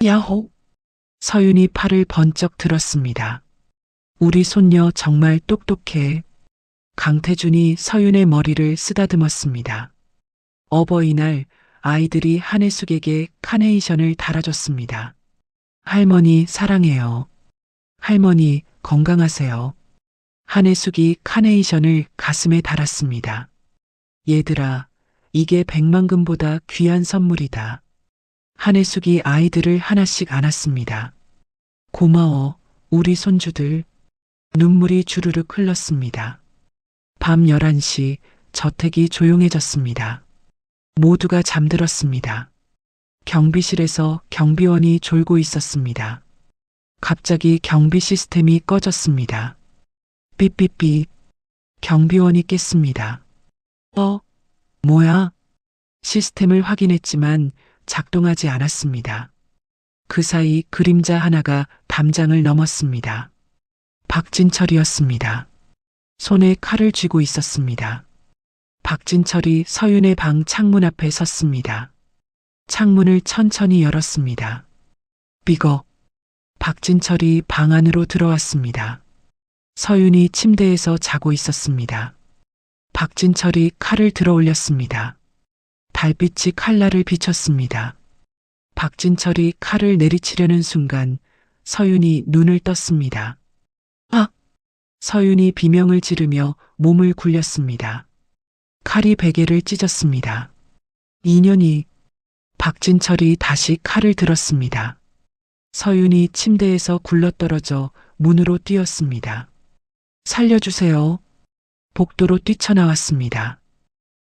야호! 서윤이 팔을 번쩍 들었습니다. 우리 손녀 정말 똑똑해. 강태준이 서윤의 머리를 쓰다듬었습니다. 어버이날 아이들이 한혜숙에게 카네이션을 달아줬습니다. 할머니 사랑해요. 할머니 건강하세요. 한혜숙이 카네이션을 가슴에 달았습니다. 얘들아, 이게 100만금보다 귀한 선물이다. 한혜숙이 아이들을 하나씩 안았습니다. 고마워, 우리 손주들. 눈물이 주르륵 흘렀습니다. 밤 11시 저택이 조용해졌습니다. 모두가 잠들었습니다. 경비실에서 경비원이 졸고 있었습니다. 갑자기 경비 시스템이 꺼졌습니다. 삐삐삐. 경비원이 깼습니다. 뭐야? 시스템을 확인했지만 작동하지 않았습니다. 그 사이 그림자 하나가 담장을 넘었습니다. 박진철이었습니다. 손에 칼을 쥐고 있었습니다. 박진철이 서윤의 방 창문 앞에 섰습니다. 창문을 천천히 열었습니다. 삐걱. 박진철이 방 안으로 들어왔습니다. 서윤이 침대에서 자고 있었습니다. 박진철이 칼을 들어 올렸습니다. 달빛이 칼날을 비쳤습니다. 박진철이 칼을 내리치려는 순간 서윤이 눈을 떴습니다. 아! 서윤이 비명을 지르며 몸을 굴렸습니다. 칼이 베개를 찢었습니다. 인연이. 박진철이 다시 칼을 들었습니다. 서윤이 침대에서 굴러떨어져 문으로 뛰었습니다. 살려주세요. 복도로 뛰쳐나왔습니다.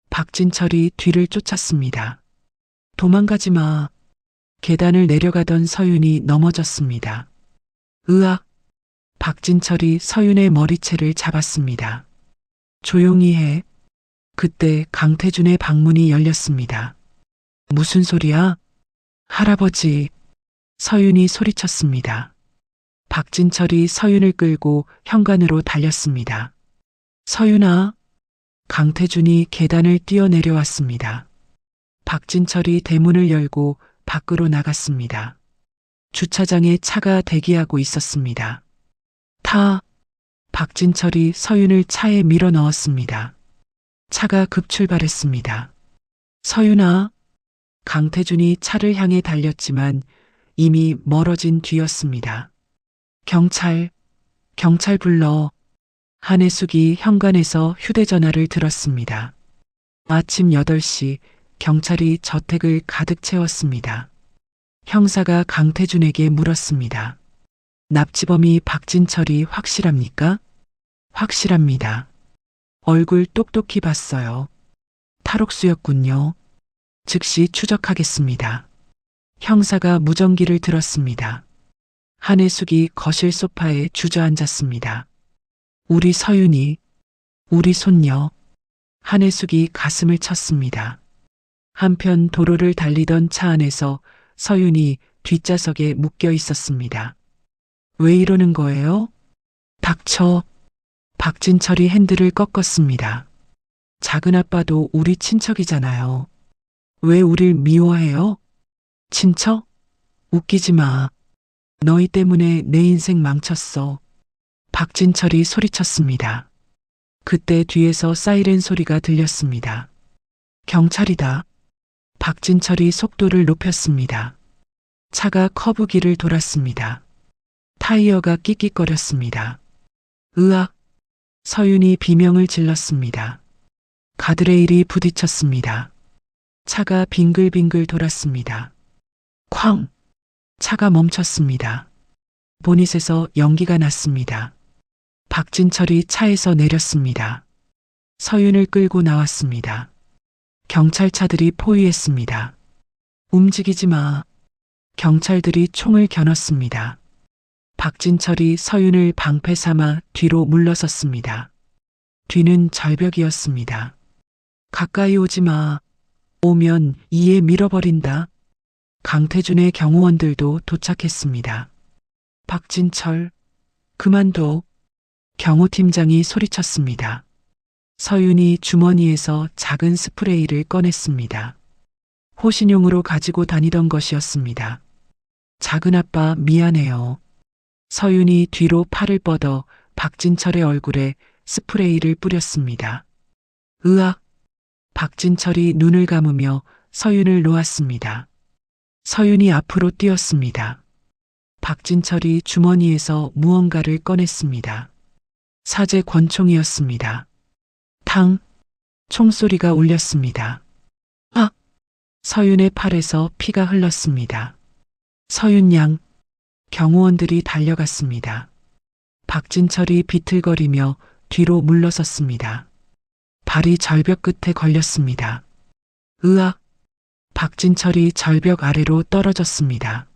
박진철이 뒤를 쫓았습니다. 도망가지 마. 계단을 내려가던 서윤이 넘어졌습니다. 으악. 박진철이 서윤의 머리채를 잡았습니다. 조용히 해. 그때 강태준의 방문이 열렸습니다. 무슨 소리야? 할아버지. 서윤이 소리쳤습니다. 박진철이 서윤을 끌고 현관으로 달렸습니다. 서윤아. 강태준이 계단을 뛰어내려왔습니다. 박진철이 대문을 열고 밖으로 나갔습니다. 주차장에 차가 대기하고 있었습니다. 타. 박진철이 서윤을 차에 밀어 넣었습니다. 차가 급출발했습니다. 서윤아. 강태준이 차를 향해 달렸지만 이미 멀어진 뒤였습니다. 경찰 불러. 한혜숙이 현관에서 휴대전화를 들었습니다. 아침 8시 경찰이 저택을 가득 채웠습니다. 형사가 강태준에게 물었습니다. 납치범이 박진철이 확실합니까? 확실합니다. 얼굴 똑똑히 봤어요. 탈옥수였군요. 즉시 추적하겠습니다. 형사가 무전기를 들었습니다. 한혜숙이 거실 소파에 주저앉았습니다. 우리 서윤이, 우리 손녀. 한혜숙이 가슴을 쳤습니다. 한편 도로를 달리던 차 안에서 서윤이 뒷좌석에 묶여 있었습니다. 왜 이러는 거예요? 닥쳐. 박진철이 핸들을 꺾었습니다. 작은 아빠도 우리 친척이잖아요. 왜 우릴 미워해요? 친척? 웃기지 마. 너희 때문에 내 인생 망쳤어. 박진철이 소리쳤습니다. 그때 뒤에서 사이렌 소리가 들렸습니다. 경찰이다. 박진철이 속도를 높였습니다. 차가 커브길을 돌았습니다. 타이어가 끽끽거렸습니다. 으악. 서윤이 비명을 질렀습니다. 가드레일이 부딪혔습니다. 차가 빙글빙글 돌았습니다. 쾅! 차가 멈췄습니다. 보닛에서 연기가 났습니다. 박진철이 차에서 내렸습니다. 서윤을 끌고 나왔습니다. 경찰차들이 포위했습니다. 움직이지 마. 경찰들이 총을 겨눴습니다. 박진철이 서윤을 방패 삼아 뒤로 물러섰습니다. 뒤는 절벽이었습니다. 가까이 오지 마. 오면 이에 밀어버린다. 강태준의 경호원들도 도착했습니다. 박진철, 그만둬. 경호팀장이 소리쳤습니다. 서윤이 주머니에서 작은 스프레이를 꺼냈습니다. 호신용으로 가지고 다니던 것이었습니다. 작은 아빠 미안해요. 서윤이 뒤로 팔을 뻗어 박진철의 얼굴에 스프레이를 뿌렸습니다. 으악! 박진철이 눈을 감으며 서윤을 놓았습니다. 서윤이 앞으로 뛰었습니다. 박진철이 주머니에서 무언가를 꺼냈습니다. 사제 권총이었습니다. 탕! 총소리가 울렸습니다. 아! 서윤의 팔에서 피가 흘렀습니다. 서윤 양! 경호원들이 달려갔습니다. 박진철이 비틀거리며 뒤로 물러섰습니다. 발이 절벽 끝에 걸렸습니다. 으악! 박진철이 절벽 아래로 떨어졌습니다.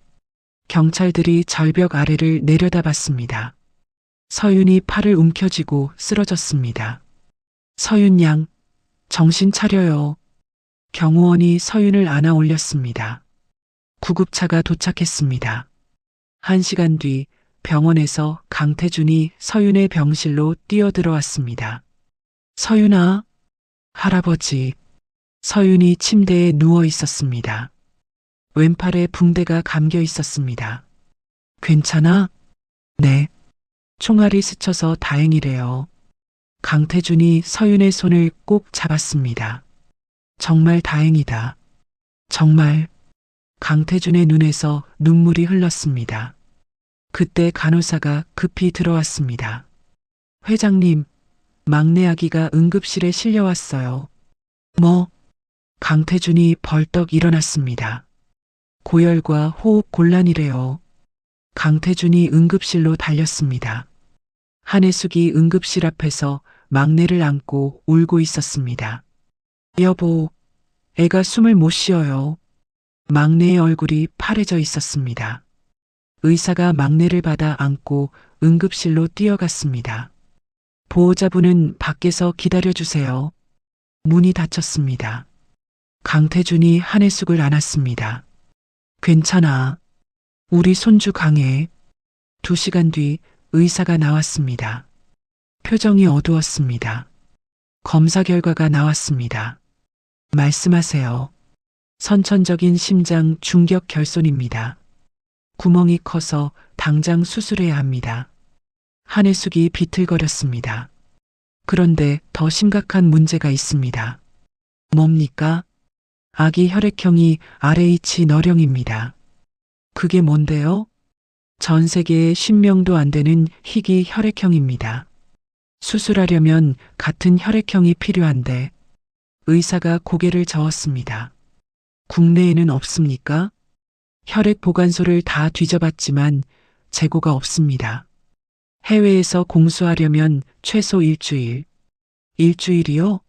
경찰들이 절벽 아래를 내려다봤습니다. 서윤이 팔을 움켜쥐고 쓰러졌습니다. 서윤 양, 정신 차려요. 경호원이 서윤을 안아 올렸습니다. 구급차가 도착했습니다. 1시간 뒤 병원에서 강태준이 서윤의 병실로 뛰어들어왔습니다. 서윤아, 할아버지. 서윤이 침대에 누워 있었습니다. 왼팔에 붕대가 감겨 있었습니다. 괜찮아? 네. 총알이 스쳐서 다행이래요. 강태준이 서윤의 손을 꼭 잡았습니다. 정말 다행이다. 정말. 강태준의 눈에서 눈물이 흘렀습니다. 그때 간호사가 급히 들어왔습니다. 회장님, 막내 아기가 응급실에 실려왔어요. 뭐? 강태준이 벌떡 일어났습니다. 고열과 호흡 곤란이래요. 강태준이 응급실로 달렸습니다. 한혜숙이 응급실 앞에서 막내를 안고 울고 있었습니다. 여보, 애가 숨을 못 쉬어요. 막내의 얼굴이 파래져 있었습니다. 의사가 막내를 받아 안고 응급실로 뛰어갔습니다. 보호자분은 밖에서 기다려주세요. 문이 닫혔습니다. 강태준이 한혜숙을 안았습니다. 괜찮아. 우리 손주 강해. 2시간 뒤 의사가 나왔습니다. 표정이 어두웠습니다. 검사 결과가 나왔습니다. 말씀하세요. 선천적인 심장 중격 결손입니다. 구멍이 커서 당장 수술해야 합니다. 한혜숙이 비틀거렸습니다. 그런데 더 심각한 문제가 있습니다. 뭡니까? 아기 혈액형이 RH 너령입니다. 그게 뭔데요? 전 세계에 10명도 안 되는 희귀 혈액형입니다. 수술하려면 같은 혈액형이 필요한데 의사가 고개를 저었습니다. 국내에는 없습니까? 혈액 보관소를 다 뒤져봤지만 재고가 없습니다. 해외에서 공수하려면 최소 일주일. 일주일이요?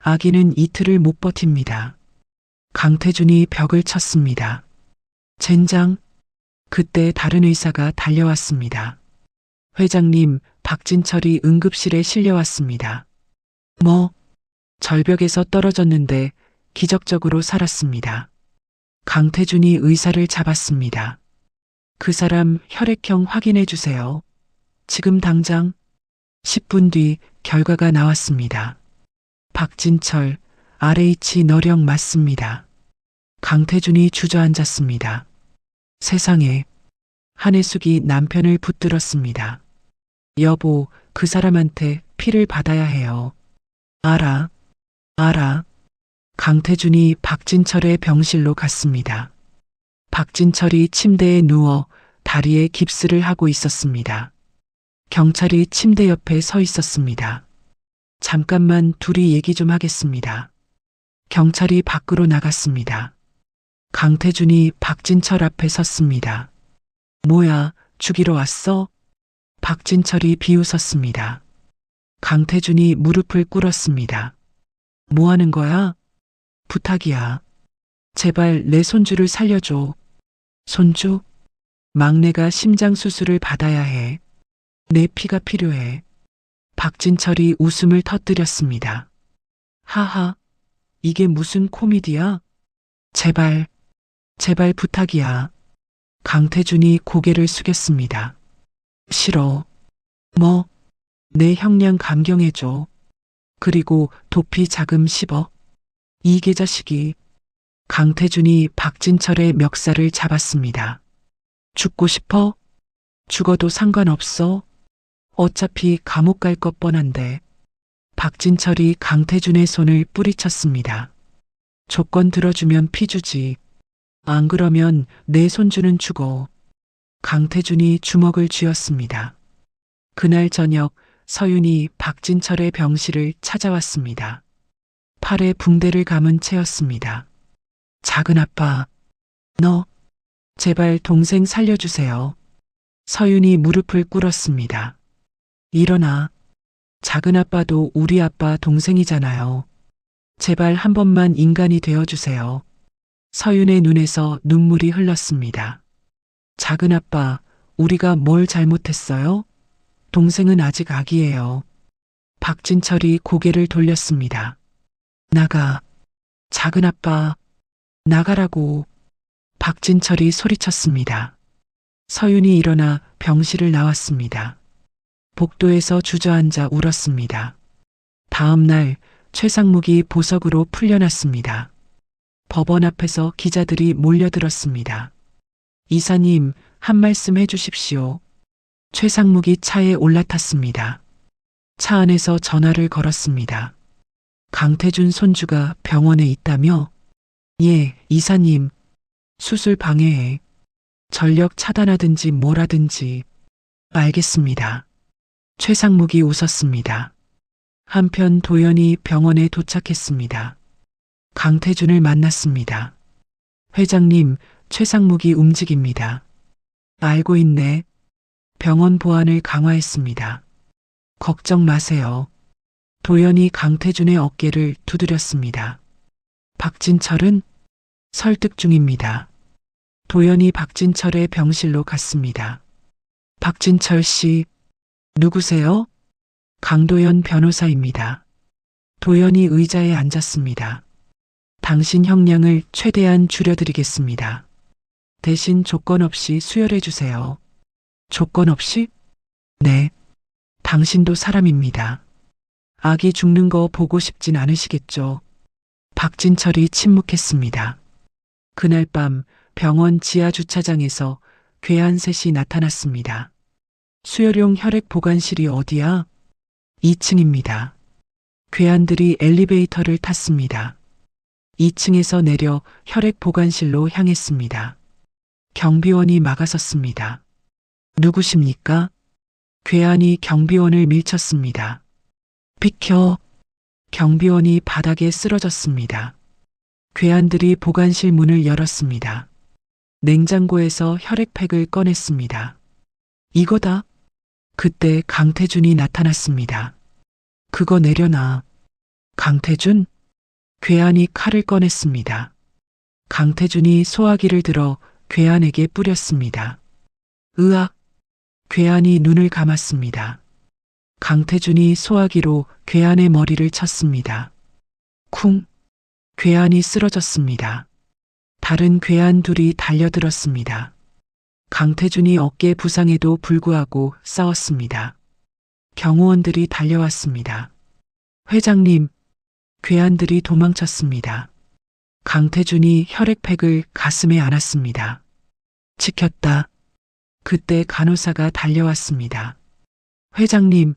아기는 이틀을 못 버팁니다. 강태준이 벽을 쳤습니다. 젠장. 그때 다른 의사가 달려왔습니다. 회장님, 박진철이 응급실에 실려왔습니다. 뭐? 절벽에서 떨어졌는데 기적적으로 살았습니다. 강태준이 의사를 잡았습니다. 그 사람 혈액형 확인해 주세요. 지금 당장. 10분 뒤 결과가 나왔습니다. 박진철, RH 너령 맞습니다. 강태준이 주저앉았습니다. 세상에. 한혜숙이 남편을 붙들었습니다. 여보, 그 사람한테 피를 받아야 해요. 알아. 강태준이 박진철의 병실로 갔습니다. 박진철이 침대에 누워 다리에 깁스를 하고 있었습니다. 경찰이 침대 옆에 서 있었습니다. 잠깐만 둘이 얘기 좀 하겠습니다. 경찰이 밖으로 나갔습니다. 강태준이 박진철 앞에 섰습니다. 뭐야, 죽이러 왔어? 박진철이 비웃었습니다. 강태준이 무릎을 꿇었습니다. 뭐 하는 거야? 부탁이야. 제발 내 손주를 살려줘. 손주? 막내가 심장 수술을 받아야 해. 내 피가 필요해. 박진철이 웃음을 터뜨렸습니다. 하하, 이게 무슨 코미디야? 제발, 제발 부탁이야. 강태준이 고개를 숙였습니다. 싫어. 뭐? 내 형량 감경해줘. 그리고 도피 자금 10억. 이 개자식이. 강태준이 박진철의 멱살을 잡았습니다. 죽고 싶어? 죽어도 상관없어. 어차피 감옥 갈 것 뻔한데. 박진철이 강태준의 손을 뿌리쳤습니다. 조건 들어주면 피 주지. 안 그러면 내 손주는 죽어. 강태준이 주먹을 쥐었습니다. 그날 저녁 서윤이 박진철의 병실을 찾아왔습니다. 팔에 붕대를 감은 채였습니다. 작은 아빠, 너 제발 동생 살려주세요. 서윤이 무릎을 꿇었습니다. 일어나. 작은 아빠도 우리 아빠 동생이잖아요. 제발 한 번만 인간이 되어주세요. 서윤의 눈에서 눈물이 흘렀습니다. 작은 아빠, 우리가 뭘 잘못했어요? 동생은 아직 아기예요. 박진철이 고개를 돌렸습니다. 나가. 작은 아빠, 나가라고. 박진철이 소리쳤습니다. 서윤이 일어나 병실을 나왔습니다. 복도에서 주저앉아 울었습니다. 다음 날 최상묵이 보석으로 풀려났습니다. 법원 앞에서 기자들이 몰려들었습니다. 이사님, 한 말씀 해주십시오. 최상묵이 차에 올라탔습니다. 차 안에서 전화를 걸었습니다. 강태준 손주가 병원에 있다며? 예, 이사님. 수술 방해해. 전력 차단하든지 뭐라든지. 알겠습니다. 최상묵이 웃었습니다. 한편 도연이 병원에 도착했습니다. 강태준을 만났습니다. 회장님, 최상묵이 움직입니다. 알고 있네. 병원 보안을 강화했습니다. 걱정 마세요. 도연이 강태준의 어깨를 두드렸습니다. 박진철은 설득 중입니다. 도연이 박진철의 병실로 갔습니다. 박진철 씨, 누구세요? 강도연 변호사입니다. 도연이 의자에 앉았습니다. 당신 형량을 최대한 줄여드리겠습니다. 대신 조건 없이 수혈해 주세요. 조건 없이? 네. 당신도 사람입니다. 아기 죽는 거 보고 싶진 않으시겠죠? 박진철이 침묵했습니다. 그날 밤 병원 지하 주차장에서 괴한 셋이 나타났습니다. 수혈용 혈액 보관실이 어디야? 2층입니다. 괴한들이 엘리베이터를 탔습니다. 2층에서 내려 혈액 보관실로 향했습니다. 경비원이 막아섰습니다. 누구십니까? 괴한이 경비원을 밀쳤습니다. 비켜. 경비원이 바닥에 쓰러졌습니다. 괴한들이 보관실 문을 열었습니다. 냉장고에서 혈액팩을 꺼냈습니다. 이거다. 그때 강태준이 나타났습니다. 그거 내려놔. 강태준? 괴한이 칼을 꺼냈습니다. 강태준이 소화기를 들어 괴한에게 뿌렸습니다. 으악! 괴한이 눈을 감았습니다. 강태준이 소화기로 괴한의 머리를 쳤습니다. 쿵! 괴한이 쓰러졌습니다. 다른 괴한 둘이 달려들었습니다. 강태준이 어깨 부상에도 불구하고 싸웠습니다. 경호원들이 달려왔습니다. 회장님, 괴한들이 도망쳤습니다. 강태준이 혈액팩을 가슴에 안았습니다. 지켰다. 그때 간호사가 달려왔습니다. 회장님,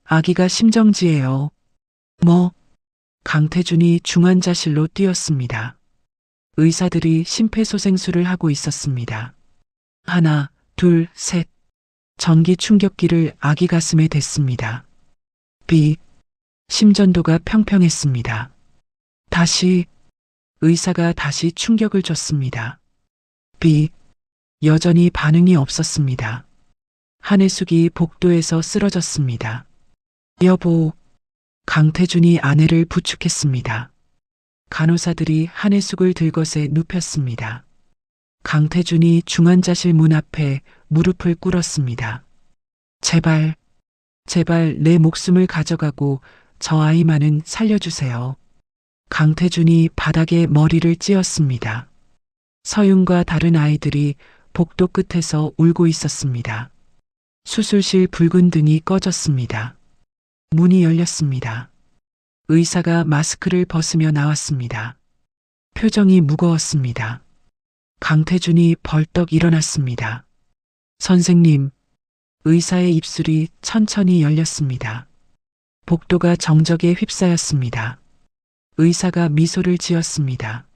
아기가 심정지예요. 뭐? 강태준이 중환자실로 뛰었습니다. 의사들이 심폐소생술을 하고 있었습니다. 하나, 둘, 셋. 전기 충격기를 아기 가슴에 댔습니다. 비. 심전도가 평평했습니다. 다시. 의사가 다시 충격을 줬습니다. 비. 여전히 반응이 없었습니다. 한혜숙이 복도에서 쓰러졌습니다. 여보, 강태준이 아내를 부축했습니다. 간호사들이 한혜숙을 들것에 눕혔습니다. 강태준이 중환자실 문 앞에 무릎을 꿇었습니다. 제발, 제발 내 목숨을 가져가고 저 아이만은 살려주세요. 강태준이 바닥에 머리를 찧었습니다. 서윤과 다른 아이들이 복도 끝에서 울고 있었습니다. 수술실 붉은 등이 꺼졌습니다. 문이 열렸습니다. 의사가 마스크를 벗으며 나왔습니다. 표정이 무거웠습니다. 강태준이 벌떡 일어났습니다. 선생님, 의사의 입술이 천천히 열렸습니다. 복도가 정적에 휩싸였습니다. 의사가 미소를 지었습니다.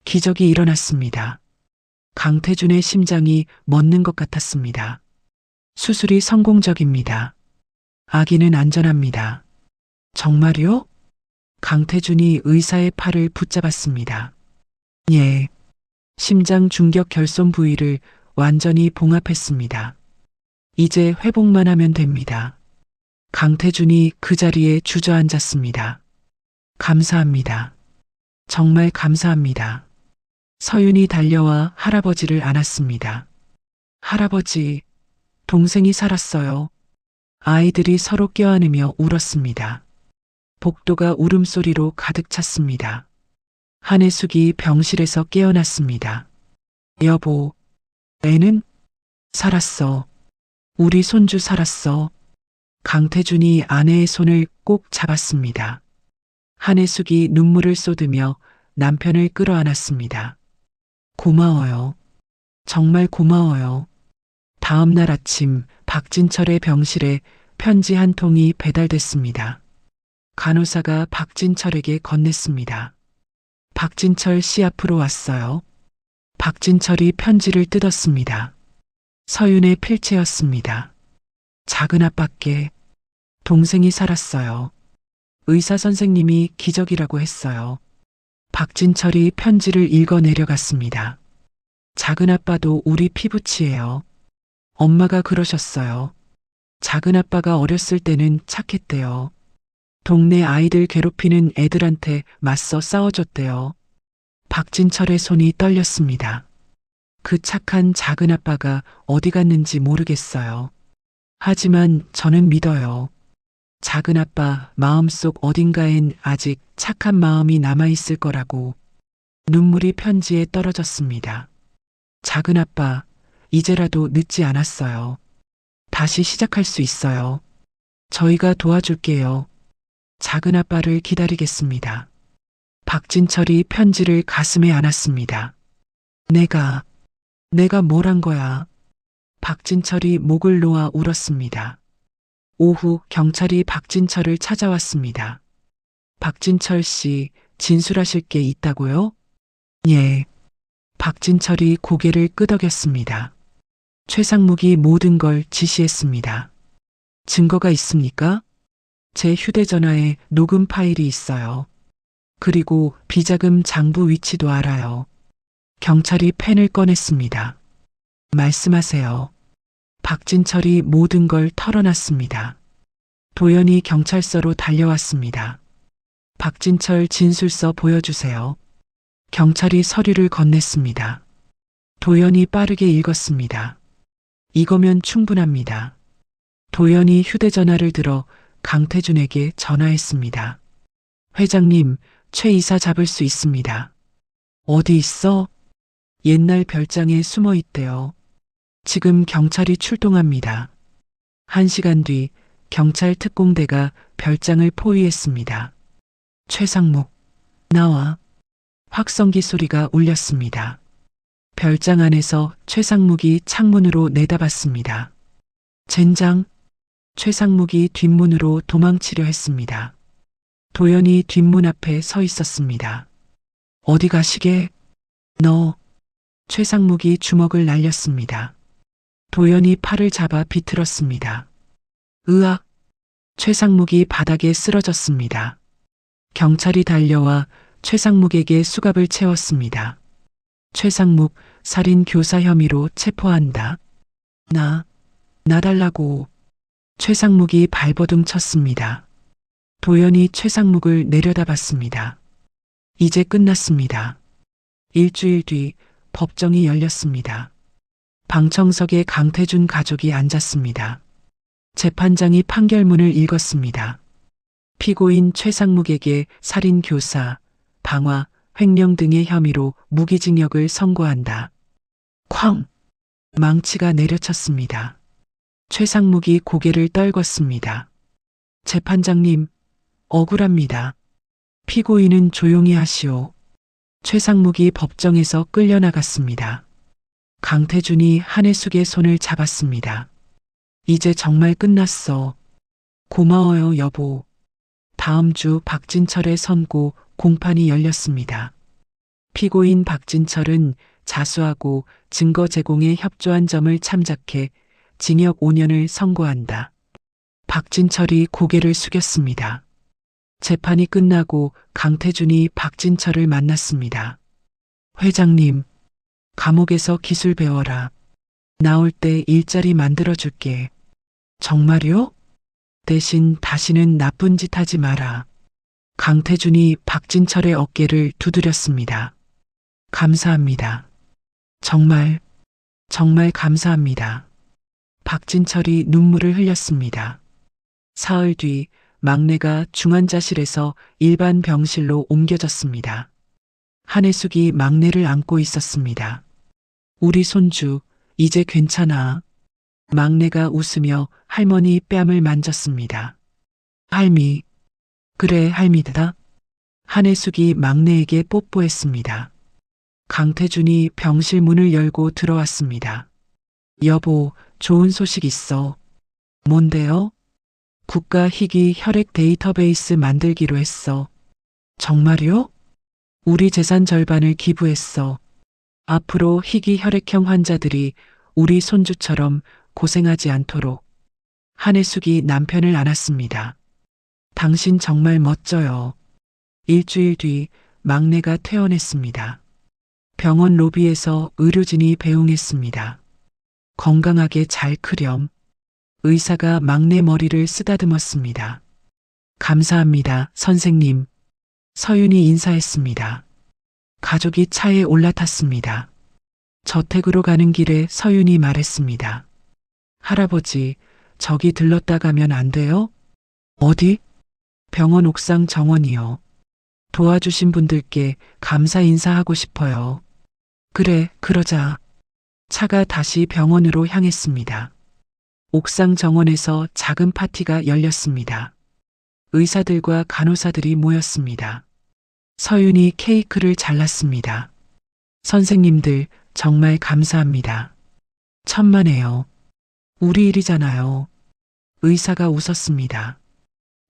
기적이 일어났습니다. 강태준의 심장이 멎는 것 같았습니다. 수술이 성공적입니다. 아기는 안전합니다. 정말요? 강태준이 의사의 팔을 붙잡았습니다. 예. 심장 중격 결손 부위를 완전히 봉합했습니다. 이제 회복만 하면 됩니다. 강태준이 그 자리에 주저앉았습니다. 감사합니다. 정말 감사합니다. 서윤이 달려와 할아버지를 안았습니다. 할아버지, 동생이 살았어요. 아이들이 서로 껴안으며 울었습니다. 복도가 울음소리로 가득 찼습니다. 한혜숙이 병실에서 깨어났습니다. 여보, 애는? 살았어. 우리 손주 살았어. 강태준이 아내의 손을 꼭 잡았습니다. 한혜숙이 눈물을 쏟으며 남편을 끌어안았습니다. 고마워요. 정말 고마워요. 다음 날 아침 박진철의 병실에 편지 한 통이 배달됐습니다. 간호사가 박진철에게 건넸습니다. 박진철 씨 앞으로 왔어요. 박진철이 편지를 뜯었습니다. 서윤의 필체였습니다. 작은 아빠께 동생이 살았어요. 의사 선생님이 기적이라고 했어요. 박진철이 편지를 읽어 내려갔습니다. 작은 아빠도 우리 피부치예요. 엄마가 그러셨어요. 작은 아빠가 어렸을 때는 착했대요. 동네 아이들 괴롭히는 애들한테 맞서 싸워줬대요. 박진철의 손이 떨렸습니다. 그 착한 작은 아빠가 어디 갔는지 모르겠어요. 하지만 저는 믿어요. 작은 아빠 마음속 어딘가엔 아직 착한 마음이 남아있을 거라고. 눈물이 편지에 떨어졌습니다. 작은 아빠, 이제라도 늦지 않았어요. 다시 시작할 수 있어요. 저희가 도와줄게요. 작은 아빠를 기다리겠습니다. 박진철이 편지를 가슴에 안았습니다. 내가 뭘 한 거야? 박진철이 목을 놓아 울었습니다. 오후 경찰이 박진철을 찾아왔습니다. 박진철 씨, 진술하실 게 있다고요? 예. 박진철이 고개를 끄덕였습니다. 최상묵이 모든 걸 지시했습니다. 증거가 있습니까? 제 휴대전화에 녹음 파일이 있어요. 그리고 비자금 장부 위치도 알아요. 경찰이 펜을 꺼냈습니다. 말씀하세요. 박진철이 모든 걸 털어놨습니다. 도연이 경찰서로 달려왔습니다. 박진철 진술서 보여주세요. 경찰이 서류를 건넸습니다. 도연이 빠르게 읽었습니다. 이거면 충분합니다. 도연이 휴대전화를 들어 강태준에게 전화했습니다. 회장님, 최 이사 잡을 수 있습니다. 어디 있어? 옛날 별장에 숨어 있대요. 지금 경찰이 출동합니다. 1시간 뒤 경찰 특공대가 별장을 포위했습니다. 최상묵, 나와. 확성기 소리가 울렸습니다. 별장 안에서 최상묵이 창문으로 내다봤습니다. 젠장, 최상묵이 뒷문으로 도망치려 했습니다. 도연이 뒷문 앞에 서 있었습니다. 어디 가시게? 너. 최상묵이 주먹을 날렸습니다. 도연이 팔을 잡아 비틀었습니다. 으악! 최상묵이 바닥에 쓰러졌습니다. 경찰이 달려와 최상묵에게 수갑을 채웠습니다. 최상묵 살인 교사 혐의로 체포한다. 놔달라고. 최상묵이 발버둥 쳤습니다. 도연이 최상묵을 내려다봤습니다. 이제 끝났습니다. 일주일 뒤 법정이 열렸습니다. 방청석에 강태준 가족이 앉았습니다. 재판장이 판결문을 읽었습니다. 피고인 최상묵에게 살인 교사, 방화, 횡령 등의 혐의로 무기징역을 선고한다. 쾅! 망치가 내려쳤습니다. 최상묵이 고개를 떨궜습니다. 재판장님, 억울합니다. 피고인은 조용히 하시오. 최상묵이 법정에서 끌려나갔습니다. 강태준이 한혜숙의 손을 잡았습니다. 이제 정말 끝났어. 고마워요, 여보. 다음 주 박진철의 선고 공판이 열렸습니다. 피고인 박진철은 자수하고 증거 제공에 협조한 점을 참작해 징역 5년을 선고한다. 박진철이 고개를 숙였습니다. 재판이 끝나고 강태준이 박진철을 만났습니다. 회장님, 감옥에서 기술 배워라. 나올 때 일자리 만들어줄게. 정말요? 대신 다시는 나쁜 짓 하지 마라. 강태준이 박진철의 어깨를 두드렸습니다. 감사합니다. 정말 감사합니다. 박진철이 눈물을 흘렸습니다. 사흘 뒤 막내가 중환자실에서 일반 병실로 옮겨졌습니다. 한혜숙이 막내를 안고 있었습니다. 우리 손주, 이제 괜찮아. 막내가 웃으며 할머니 뺨을 만졌습니다. 할미. 그래, 할미다. 한혜숙이 막내에게 뽀뽀했습니다. 강태준이 병실 문을 열고 들어왔습니다. 여보, 좋은 소식 있어. 뭔데요? 국가 희귀 혈액 데이터베이스 만들기로 했어. 정말요? 우리 재산 절반을 기부했어. 앞으로 희귀 혈액형 환자들이 우리 손주처럼 고생하지 않도록. 한혜숙이 남편을 안았습니다. 당신 정말 멋져요. 일주일 뒤 막내가 퇴원했습니다. 병원 로비에서 의료진이 배웅했습니다. 건강하게 잘 크렴. 의사가 막내 머리를 쓰다듬었습니다. 감사합니다, 선생님. 서윤이 인사했습니다. 가족이 차에 올라탔습니다. 저택으로 가는 길에 서윤이 말했습니다. 할아버지, 저기 들렀다 가면 안 돼요? 어디? 병원 옥상 정원이요. 도와주신 분들께 감사 인사하고 싶어요. 그래, 그러자. 차가 다시 병원으로 향했습니다. 옥상 정원에서 작은 파티가 열렸습니다. 의사들과 간호사들이 모였습니다. 서윤이 케이크를 잘랐습니다. 선생님들 정말 감사합니다. 천만에요. 우리 일이잖아요. 의사가 웃었습니다.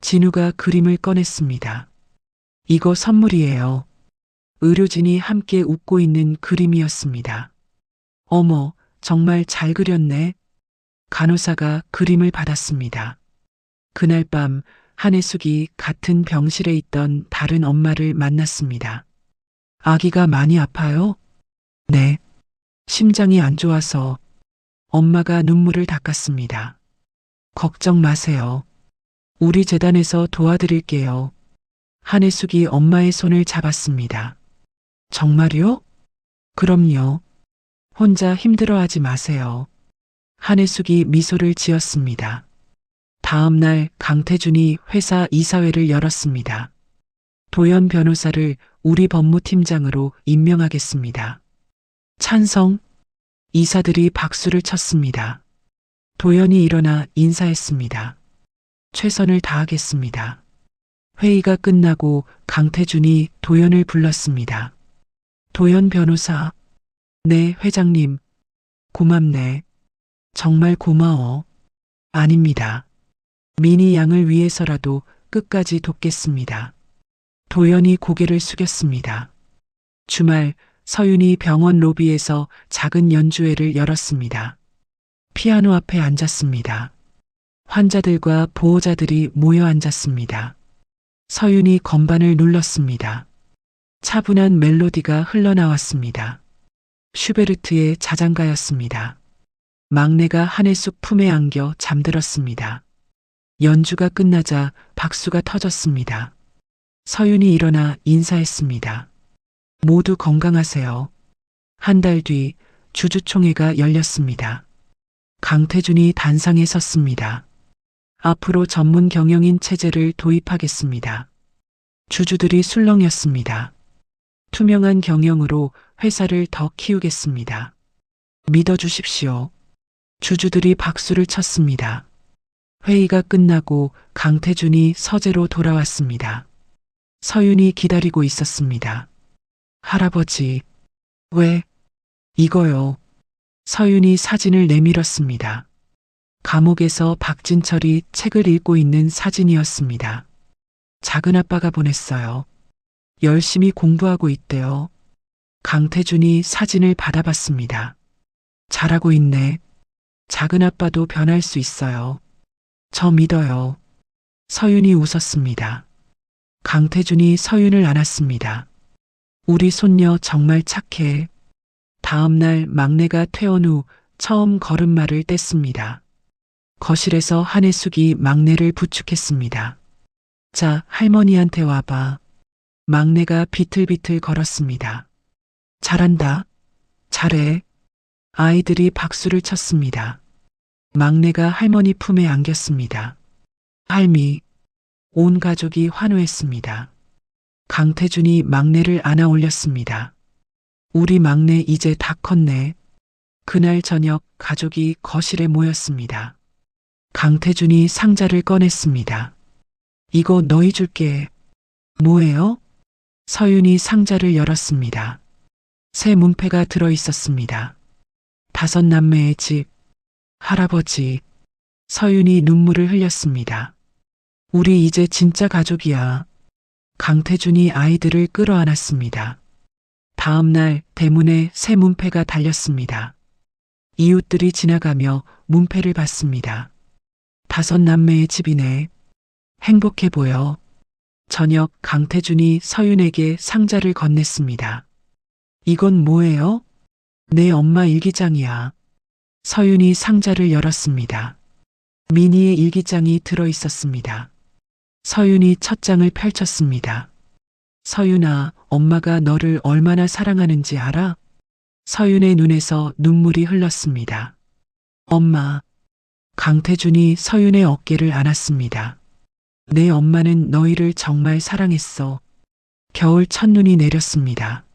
진우가 그림을 꺼냈습니다. 이거 선물이에요. 의료진이 함께 웃고 있는 그림이었습니다. 어머, 정말 잘 그렸네. 간호사가 그림을 받았습니다. 그날 밤 한혜숙이 같은 병실에 있던 다른 엄마를 만났습니다. 아기가 많이 아파요? 네. 심장이 안 좋아서. 엄마가 눈물을 닦았습니다. 걱정 마세요. 우리 재단에서 도와드릴게요. 한혜숙이 엄마의 손을 잡았습니다. 정말요? 그럼요. 혼자 힘들어하지 마세요. 한혜숙이 미소를 지었습니다. 다음 날 강태준이 회사 이사회를 열었습니다. 도연 변호사를 우리 법무팀장으로 임명하겠습니다. 찬성. 이사들이 박수를 쳤습니다. 도연이 일어나 인사했습니다. 최선을 다하겠습니다. 회의가 끝나고 강태준이 도연을 불렀습니다. 도연 변호사. 네, 회장님. 고맙네. 정말 고마워. 아닙니다. 민희 양을 위해서라도 끝까지 돕겠습니다. 도연이 고개를 숙였습니다. 주말 서윤이 병원 로비에서 작은 연주회를 열었습니다. 피아노 앞에 앉았습니다. 환자들과 보호자들이 모여 앉았습니다. 서윤이 건반을 눌렀습니다. 차분한 멜로디가 흘러나왔습니다. 슈베르트의 자장가였습니다. 막내가 한혜숙 품에 안겨 잠들었습니다. 연주가 끝나자 박수가 터졌습니다. 서윤이 일어나 인사했습니다. 모두 건강하세요. 한 달 뒤 주주총회가 열렸습니다. 강태준이 단상에 섰습니다. 앞으로 전문 경영인 체제를 도입하겠습니다. 주주들이 술렁였습니다. 투명한 경영으로 회사를 더 키우겠습니다. 믿어주십시오. 주주들이 박수를 쳤습니다. 회의가 끝나고 강태준이 서재로 돌아왔습니다. 서윤이 기다리고 있었습니다. 할아버지, 왜? 이거요. 서윤이 사진을 내밀었습니다. 감옥에서 박진철이 책을 읽고 있는 사진이었습니다. 작은아빠가 보냈어요. 열심히 공부하고 있대요. 강태준이 사진을 받아봤습니다. 잘하고 있네. 작은아빠도 변할 수 있어요. 저 믿어요. 서윤이 웃었습니다. 강태준이 서윤을 안았습니다. 우리 손녀 정말 착해. 다음 날 막내가 퇴원 후 처음 걸음마를 뗐습니다. 거실에서 한혜숙이 막내를 부축했습니다. 자, 할머니한테 와봐. 막내가 비틀비틀 걸었습니다. 잘한다. 잘해. 아이들이 박수를 쳤습니다. 막내가 할머니 품에 안겼습니다. 할미. 온 가족이 환호했습니다. 강태준이 막내를 안아 올렸습니다. 우리 막내 이제 다 컸네. 그날 저녁 가족이 거실에 모였습니다. 강태준이 상자를 꺼냈습니다. 이거 너희 줄게. 뭐예요? 서윤이 상자를 열었습니다. 새 문패가 들어 있었습니다. 5남매의 집. 할아버지. 서윤이 눈물을 흘렸습니다. 우리 이제 진짜 가족이야. 강태준이 아이들을 끌어안았습니다. 다음 날 대문에 새 문패가 달렸습니다. 이웃들이 지나가며 문패를 봤습니다. 5남매의 집이네. 행복해 보여. 저녁 강태준이 서윤에게 상자를 건넸습니다. 이건 뭐예요? 내 엄마 일기장이야. 서윤이 상자를 열었습니다. 미니의 일기장이 들어 있었습니다. 서윤이 첫 장을 펼쳤습니다. 서윤아, 엄마가 너를 얼마나 사랑하는지 알아? 서윤의 눈에서 눈물이 흘렀습니다. 엄마. 강태준이 서윤의 어깨를 안았습니다. 내 엄마는 너희를 정말 사랑했어. 겨울 첫눈이 내렸습니다.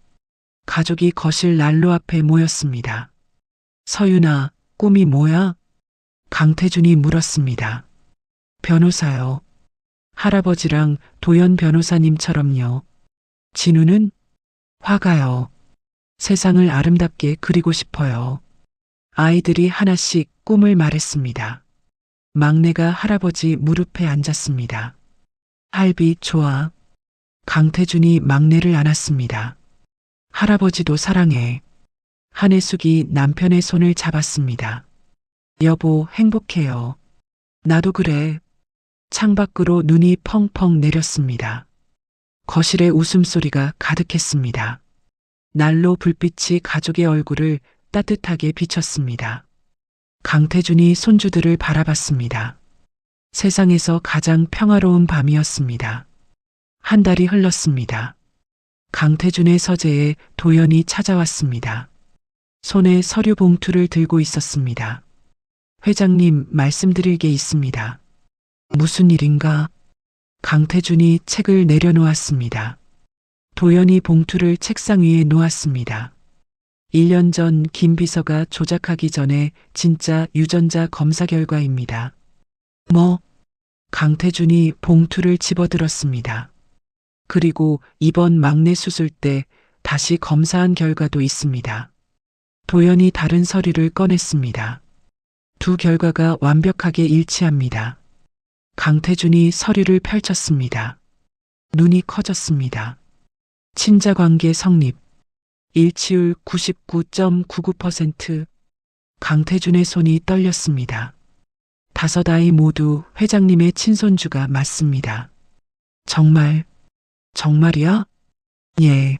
가족이 거실 난로 앞에 모였습니다. 서윤아, 꿈이 뭐야? 강태준이 물었습니다. 변호사요. 할아버지랑 도연 변호사님처럼요. 진우는? 화가요. 세상을 아름답게 그리고 싶어요. 아이들이 하나씩 꿈을 말했습니다. 막내가 할아버지 무릎에 앉았습니다. 할비, 좋아. 강태준이 막내를 안았습니다. 할아버지도 사랑해. 한혜숙이 남편의 손을 잡았습니다. 여보, 행복해요. 나도 그래. 창밖으로 눈이 펑펑 내렸습니다. 거실에 웃음소리가 가득했습니다. 난로 불빛이 가족의 얼굴을 따뜻하게 비쳤습니다. 강태준이 손주들을 바라봤습니다. 세상에서 가장 평화로운 밤이었습니다. 한 달이 흘렀습니다. 강태준의 서재에 도연이 찾아왔습니다. 손에 서류 봉투를 들고 있었습니다. 회장님, 말씀드릴 게 있습니다. 무슨 일인가? 강태준이 책을 내려놓았습니다. 도연이 봉투를 책상 위에 놓았습니다. 1년 전 김 비서가 조작하기 전에 진짜 유전자 검사 결과입니다. 뭐? 강태준이 봉투를 집어들었습니다. 그리고 이번 막내 수술 때 다시 검사한 결과도 있습니다. 도연이 다른 서류를 꺼냈습니다. 두 결과가 완벽하게 일치합니다. 강태준이 서류를 펼쳤습니다. 눈이 커졌습니다. 친자관계 성립. 일치율 99.99%. 강태준의 손이 떨렸습니다. 5 아이 모두 회장님의 친손주가 맞습니다. 정말, 정말이야? 예.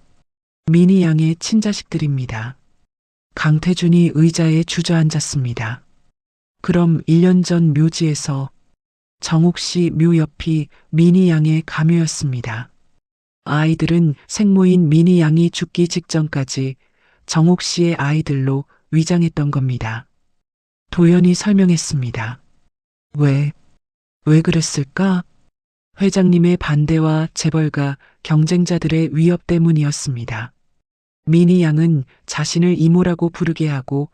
미니 양의 친자식들입니다. 강태준이 의자에 주저앉았습니다. 그럼 1년 전 묘지에서 정옥 씨 묘 옆이 미니 양의 가묘였습니다. 아이들은 생모인 미니 양이 죽기 직전까지 정옥 씨의 아이들로 위장했던 겁니다. 도연이 설명했습니다. 왜 그랬을까? 회장님의 반대와 재벌가 경쟁자들의 위협 때문이었습니다. 미니 양은 자신을 이모라고 부르게 하고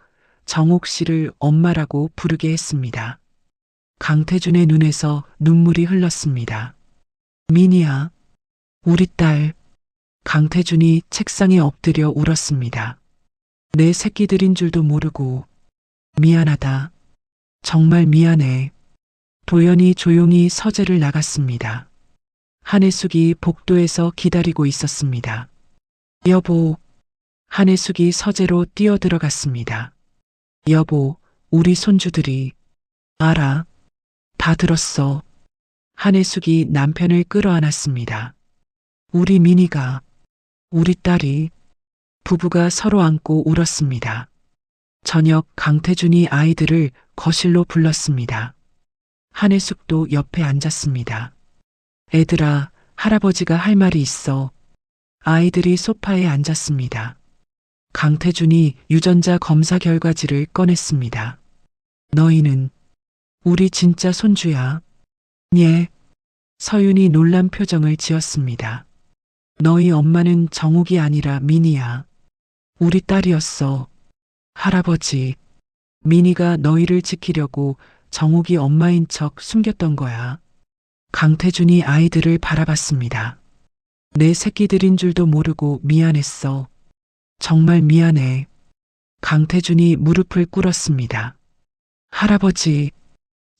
정옥 씨를 엄마라고 부르게 했습니다. 강태준의 눈에서 눈물이 흘렀습니다. 미니야, 우리 딸. 강태준이 책상에 엎드려 울었습니다. 내 새끼들인 줄도 모르고 미안하다. 정말 미안해. 도연이 조용히 서재를 나갔습니다. 한혜숙이 복도에서 기다리고 있었습니다. 여보. 한혜숙이 서재로 뛰어들어갔습니다. 여보, 우리 손주들이. 알아. 다 들었어. 한혜숙이 남편을 끌어안았습니다. 우리 미니가, 우리 딸이. 부부가 서로 안고 울었습니다. 저녁 강태준이 아이들을 거실로 불렀습니다. 한혜숙도 옆에 앉았습니다. 애들아, 할아버지가 할 말이 있어. 아이들이 소파에 앉았습니다. 강태준이 유전자 검사 결과지를 꺼냈습니다. 너희는 우리 진짜 손주야. 예. 서윤이 놀란 표정을 지었습니다. 너희 엄마는 정욱이 아니라 미니야. 우리 딸이었어. 할아버지, 미니가 너희를 지키려고 정욱이 엄마인 척 숨겼던 거야. 강태준이 아이들을 바라봤습니다. 내 새끼들인 줄도 모르고 미안했어. 정말 미안해. 강태준이 무릎을 꿇었습니다. 할아버지.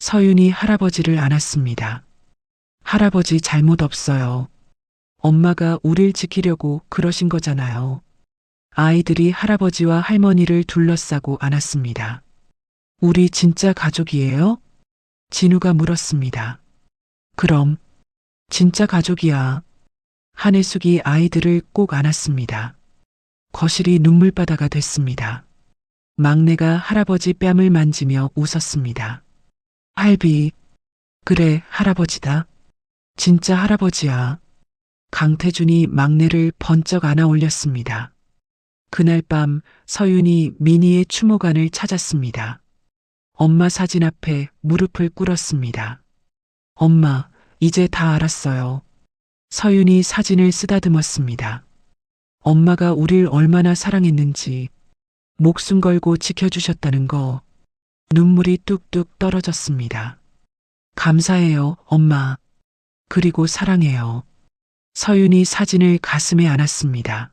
서윤이 할아버지를 안았습니다. 할아버지 잘못 없어요. 엄마가 우릴 지키려고 그러신 거잖아요. 아이들이 할아버지와 할머니를 둘러싸고 안았습니다. 우리 진짜 가족이에요? 진우가 물었습니다. 그럼, 진짜 가족이야. 한혜숙이 아이들을 꼭 안았습니다. 거실이 눈물바다가 됐습니다. 막내가 할아버지 뺨을 만지며 웃었습니다. 할비, 그래, 할아버지다. 진짜 할아버지야. 강태준이 막내를 번쩍 안아 올렸습니다. 그날 밤 서윤이 미니의 추모관을 찾았습니다. 엄마 사진 앞에 무릎을 꿇었습니다. 엄마, 이제 다 알았어요. 서윤이 사진을 쓰다듬었습니다. 엄마가 우릴 얼마나 사랑했는지, 목숨 걸고 지켜주셨다는 거. 눈물이 뚝뚝 떨어졌습니다. 감사해요, 엄마. 그리고 사랑해요. 서윤이 사진을 가슴에 안았습니다.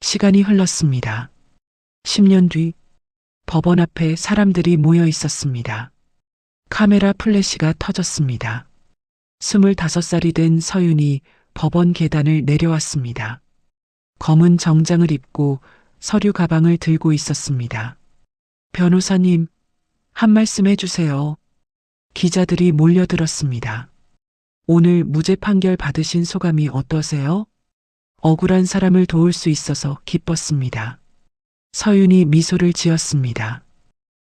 시간이 흘렀습니다. 10년 뒤 법원 앞에 사람들이 모여 있었습니다. 카메라 플래시가 터졌습니다. 25살이 된 서윤이 법원 계단을 내려왔습니다. 검은 정장을 입고 서류 가방을 들고 있었습니다. 변호사님, 한 말씀 해주세요. 기자들이 몰려들었습니다. 오늘 무죄 판결 받으신 소감이 어떠세요? 억울한 사람을 도울 수 있어서 기뻤습니다. 서윤이 미소를 지었습니다.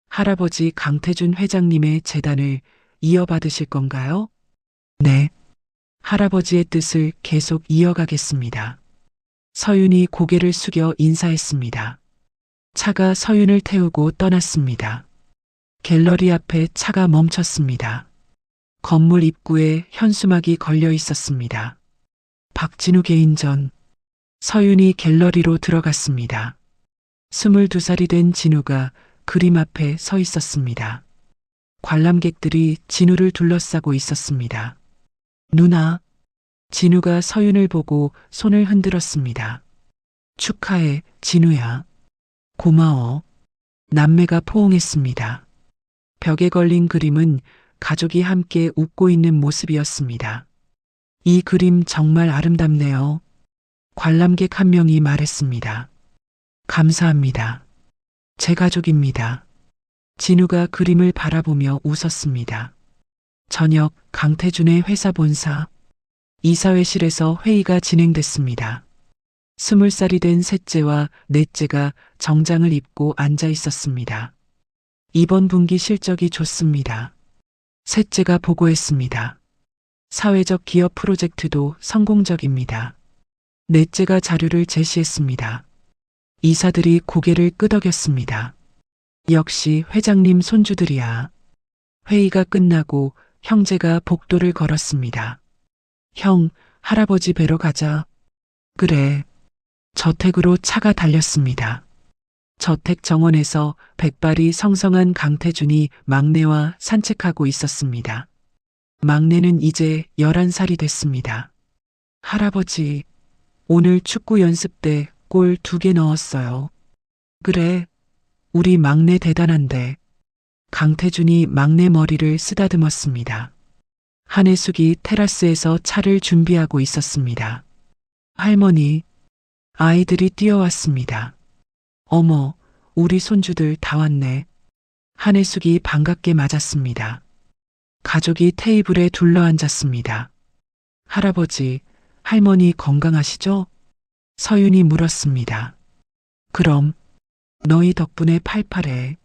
할아버지 강태준 회장님의 재단을 이어받으실 건가요? 네. 할아버지의 뜻을 계속 이어가겠습니다. 서윤이 고개를 숙여 인사했습니다. 차가 서윤을 태우고 떠났습니다. 갤러리 앞에 차가 멈췄습니다. 건물 입구에 현수막이 걸려 있었습니다. 박진우 개인전. 서윤이 갤러리로 들어갔습니다. 22살이 된 진우가 그림 앞에 서 있었습니다. 관람객들이 진우를 둘러싸고 있었습니다. 누나. 진우가 서윤을 보고 손을 흔들었습니다. 축하해, 진우야. 고마워. 남매가 포옹했습니다. 벽에 걸린 그림은 가족이 함께 웃고 있는 모습이었습니다. 이 그림 정말 아름답네요. 관람객 한 명이 말했습니다. 감사합니다. 제 가족입니다. 진우가 그림을 바라보며 웃었습니다. 저녁 강태준의 회사 본사. 이사회실에서 회의가 진행됐습니다. 20살이 된 셋째와 넷째가 정장을 입고 앉아 있었습니다. 이번 분기 실적이 좋습니다. 셋째가 보고했습니다. 사회적 기업 프로젝트도 성공적입니다. 넷째가 자료를 제시했습니다. 이사들이 고개를 끄덕였습니다. 역시 회장님 손주들이야. 회의가 끝나고 형제가 복도를 걸었습니다. 형, 할아버지 뵈러 가자. 그래. 저택으로 차가 달렸습니다. 저택 정원에서 백발이 성성한 강태준이 막내와 산책하고 있었습니다. 막내는 이제 11살이 됐습니다. 할아버지, 오늘 축구 연습 때 골 2개 넣었어요. 그래, 우리 막내 대단한데. 강태준이 막내 머리를 쓰다듬었습니다. 한혜숙이 테라스에서 차를 준비하고 있었습니다. 할머니, 아이들이 뛰어왔습니다. 어머, 우리 손주들 다 왔네. 한혜숙이 반갑게 맞았습니다. 가족이 테이블에 둘러앉았습니다. 할아버지, 할머니 건강하시죠? 서윤이 물었습니다. 그럼, 너희 덕분에 팔팔해.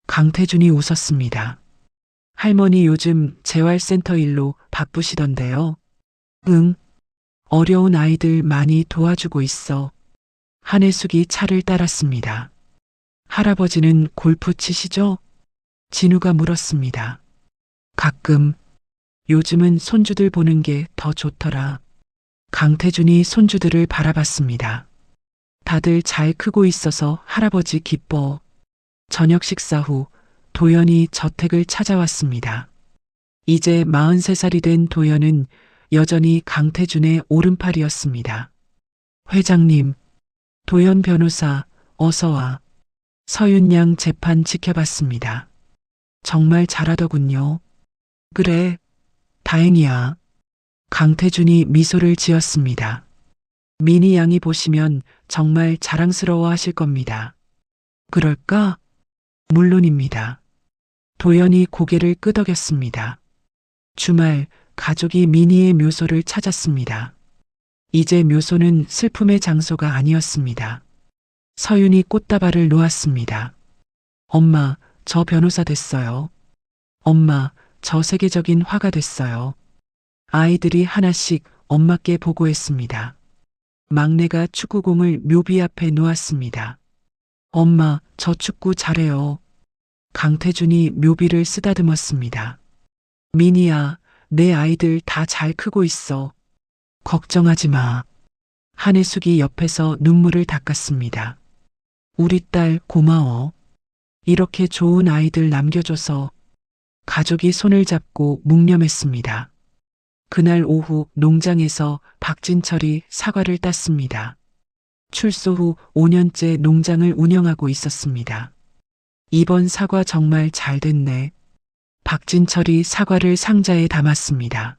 강태준이 웃었습니다. 할머니 요즘 재활센터 일로 바쁘시던데요. 응, 어려운 아이들 많이 도와주고 있어. 한혜숙이 차를 따랐습니다. 할아버지는 골프 치시죠? 진우가 물었습니다. 가끔, 요즘은 손주들 보는 게 더 좋더라. 강태준이 손주들을 바라봤습니다. 다들 잘 크고 있어서 할아버지 기뻐. 저녁 식사 후 도연이 저택을 찾아왔습니다. 이제 43살이 된 도연은 여전히 강태준의 오른팔이었습니다. 회장님, 도연 변호사, 어서와. 서윤양 재판 지켜봤습니다. 정말 잘하더군요. 그래, 다행이야. 강태준이 미소를 지었습니다. 미니 양이 보시면 정말 자랑스러워 하실 겁니다. 그럴까? 물론입니다. 도연이 고개를 끄덕였습니다. 주말 가족이 미니의 묘소를 찾았습니다. 이제 묘소는 슬픔의 장소가 아니었습니다. 서윤이 꽃다발을 놓았습니다. 엄마, 저 변호사 됐어요. 엄마, 저 세계적인 화가 됐어요. 아이들이 하나씩 엄마께 보고했습니다. 막내가 축구공을 묘비 앞에 놓았습니다. 엄마, 저 축구 잘해요. 강태준이 묘비를 쓰다듬었습니다. 미니야, 내 아이들 다 잘 크고 있어. 걱정하지 마. 한혜숙이 옆에서 눈물을 닦았습니다. 우리 딸 고마워. 이렇게 좋은 아이들 남겨줘서. 가족이 손을 잡고 묵념했습니다. 그날 오후 농장에서 박진철이 사과를 땄습니다. 출소 후 5년째 농장을 운영하고 있었습니다. 이번 사과 정말 잘 됐네. 박진철이 사과를 상자에 담았습니다.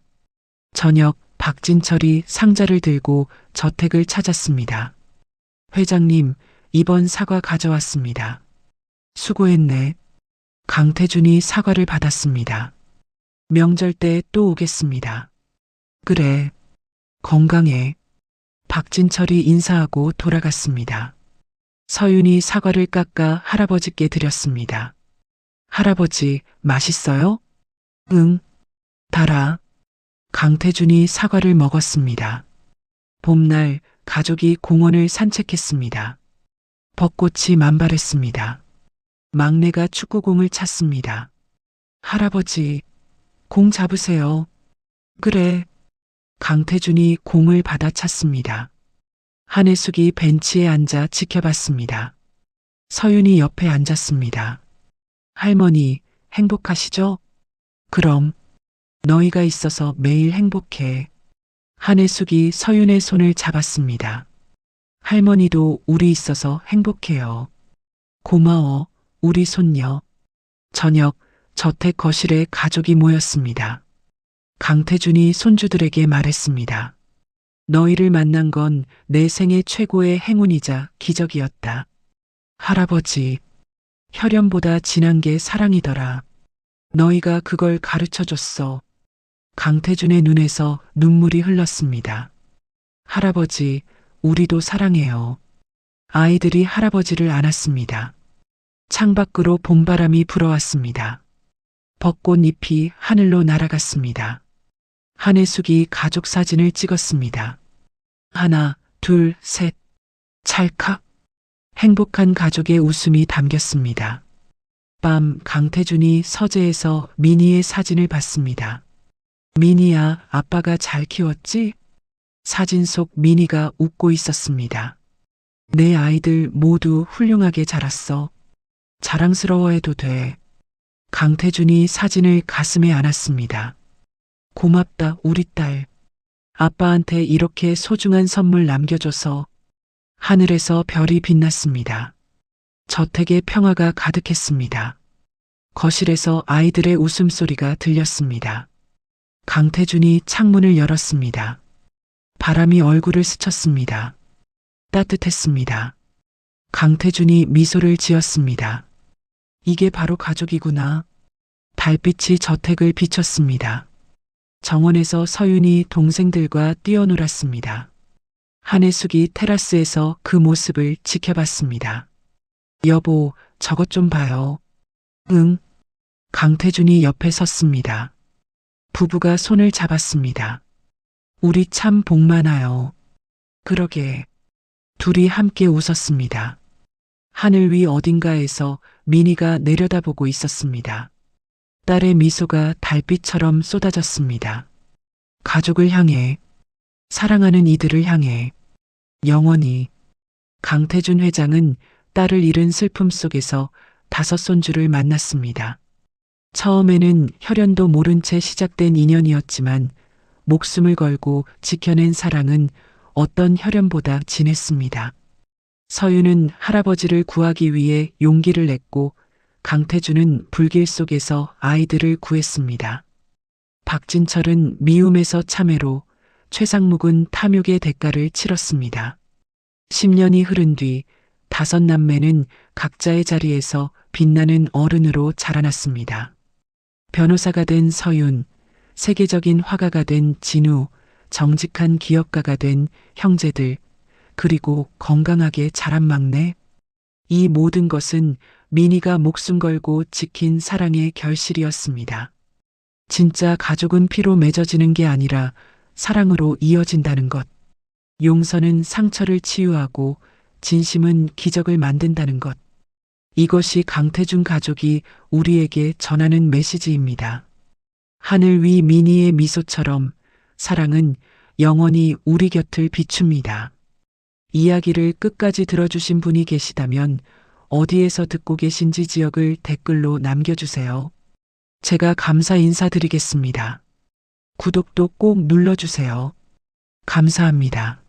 저녁 박진철이 상자를 들고 저택을 찾았습니다. 회장님, 이번 사과 가져왔습니다. 수고했네. 강태준이 사과를 받았습니다. 명절 때 또 오겠습니다. 그래. 건강해. 박진철이 인사하고 돌아갔습니다. 서윤이 사과를 깎아 할아버지께 드렸습니다. 할아버지, 맛있어요? 응. 달아. 강태준이 사과를 먹었습니다. 봄날 가족이 공원을 산책했습니다. 벚꽃이 만발했습니다. 막내가 축구공을 찼습니다. 할아버지, 공 잡으세요. 그래. 강태준이 공을 받아 찼습니다. 한혜숙이 벤치에 앉아 지켜봤습니다. 서윤이 옆에 앉았습니다. 할머니, 행복하시죠? 그럼, 너희가 있어서 매일 행복해. 한혜숙이 서윤의 손을 잡았습니다. 할머니도 우리 있어서 행복해요. 고마워, 우리 손녀. 저녁, 저택 거실에 가족이 모였습니다. 강태준이 손주들에게 말했습니다. 너희를 만난 건 내 생애 최고의 행운이자 기적이었다. 할아버지, 혈연보다 진한 게 사랑이더라. 너희가 그걸 가르쳐줬어. 강태준의 눈에서 눈물이 흘렀습니다. 할아버지, 우리도 사랑해요. 아이들이 할아버지를 안았습니다. 창밖으로 봄바람이 불어왔습니다. 벚꽃잎이 하늘로 날아갔습니다. 한혜숙이 가족 사진을 찍었습니다. 하나, 둘, 셋. 찰칵. 행복한 가족의 웃음이 담겼습니다. 밤 강태준이 서재에서 미니의 사진을 봤습니다. 미니야, 아빠가 잘 키웠지? 사진 속 미니가 웃고 있었습니다. 내 아이들 모두 훌륭하게 자랐어. 자랑스러워해도 돼. 강태준이 사진을 가슴에 안았습니다. 고맙다, 우리 딸. 아빠한테 이렇게 소중한 선물 남겨줘서. 하늘에서 별이 빛났습니다. 저택에 평화가 가득했습니다. 거실에서 아이들의 웃음소리가 들렸습니다. 강태준이 창문을 열었습니다. 바람이 얼굴을 스쳤습니다. 따뜻했습니다. 강태준이 미소를 지었습니다. 이게 바로 가족이구나. 달빛이 저택을 비췄습니다. 정원에서 서윤이 동생들과 뛰어놀았습니다. 한혜숙이 테라스에서 그 모습을 지켜봤습니다. 여보, 저것 좀 봐요. 응. 강태준이 옆에 섰습니다. 부부가 손을 잡았습니다. 우리 참 복 많아요. 그러게. 둘이 함께 웃었습니다. 하늘 위 어딘가에서 미니가 내려다보고 있었습니다. 딸의 미소가 달빛처럼 쏟아졌습니다. 가족을 향해, 사랑하는 이들을 향해, 영원히. 강태준 회장은 딸을 잃은 슬픔 속에서 5 손주를 만났습니다. 처음에는 혈연도 모른 채 시작된 인연이었지만 목숨을 걸고 지켜낸 사랑은 어떤 혈연보다 진했습니다. 서윤은 할아버지를 구하기 위해 용기를 냈고 강태준은 불길 속에서 아이들을 구했습니다. 박진철은 미움에서 참회로, 최상묵은 탐욕의 대가를 치렀습니다. 10년이 흐른 뒤 5 남매는 각자의 자리에서 빛나는 어른으로 자라났습니다. 변호사가 된 서윤, 세계적인 화가가 된 진우, 정직한 기업가가 된 형제들, 그리고 건강하게 자란 막내. 이 모든 것은 미니가 목숨 걸고 지킨 사랑의 결실이었습니다. 진짜 가족은 피로 맺어지는 게 아니라 사랑으로 이어진다는 것. 용서는 상처를 치유하고 진심은 기적을 만든다는 것. 이것이 강태준 가족이 우리에게 전하는 메시지입니다. 하늘 위 미니의 미소처럼 사랑은 영원히 우리 곁을 비춥니다. 이야기를 끝까지 들어주신 분이 계시다면 어디에서 듣고 계신지 지역을 댓글로 남겨주세요. 제가 감사 인사드리겠습니다. 구독도 꼭 눌러주세요. 감사합니다.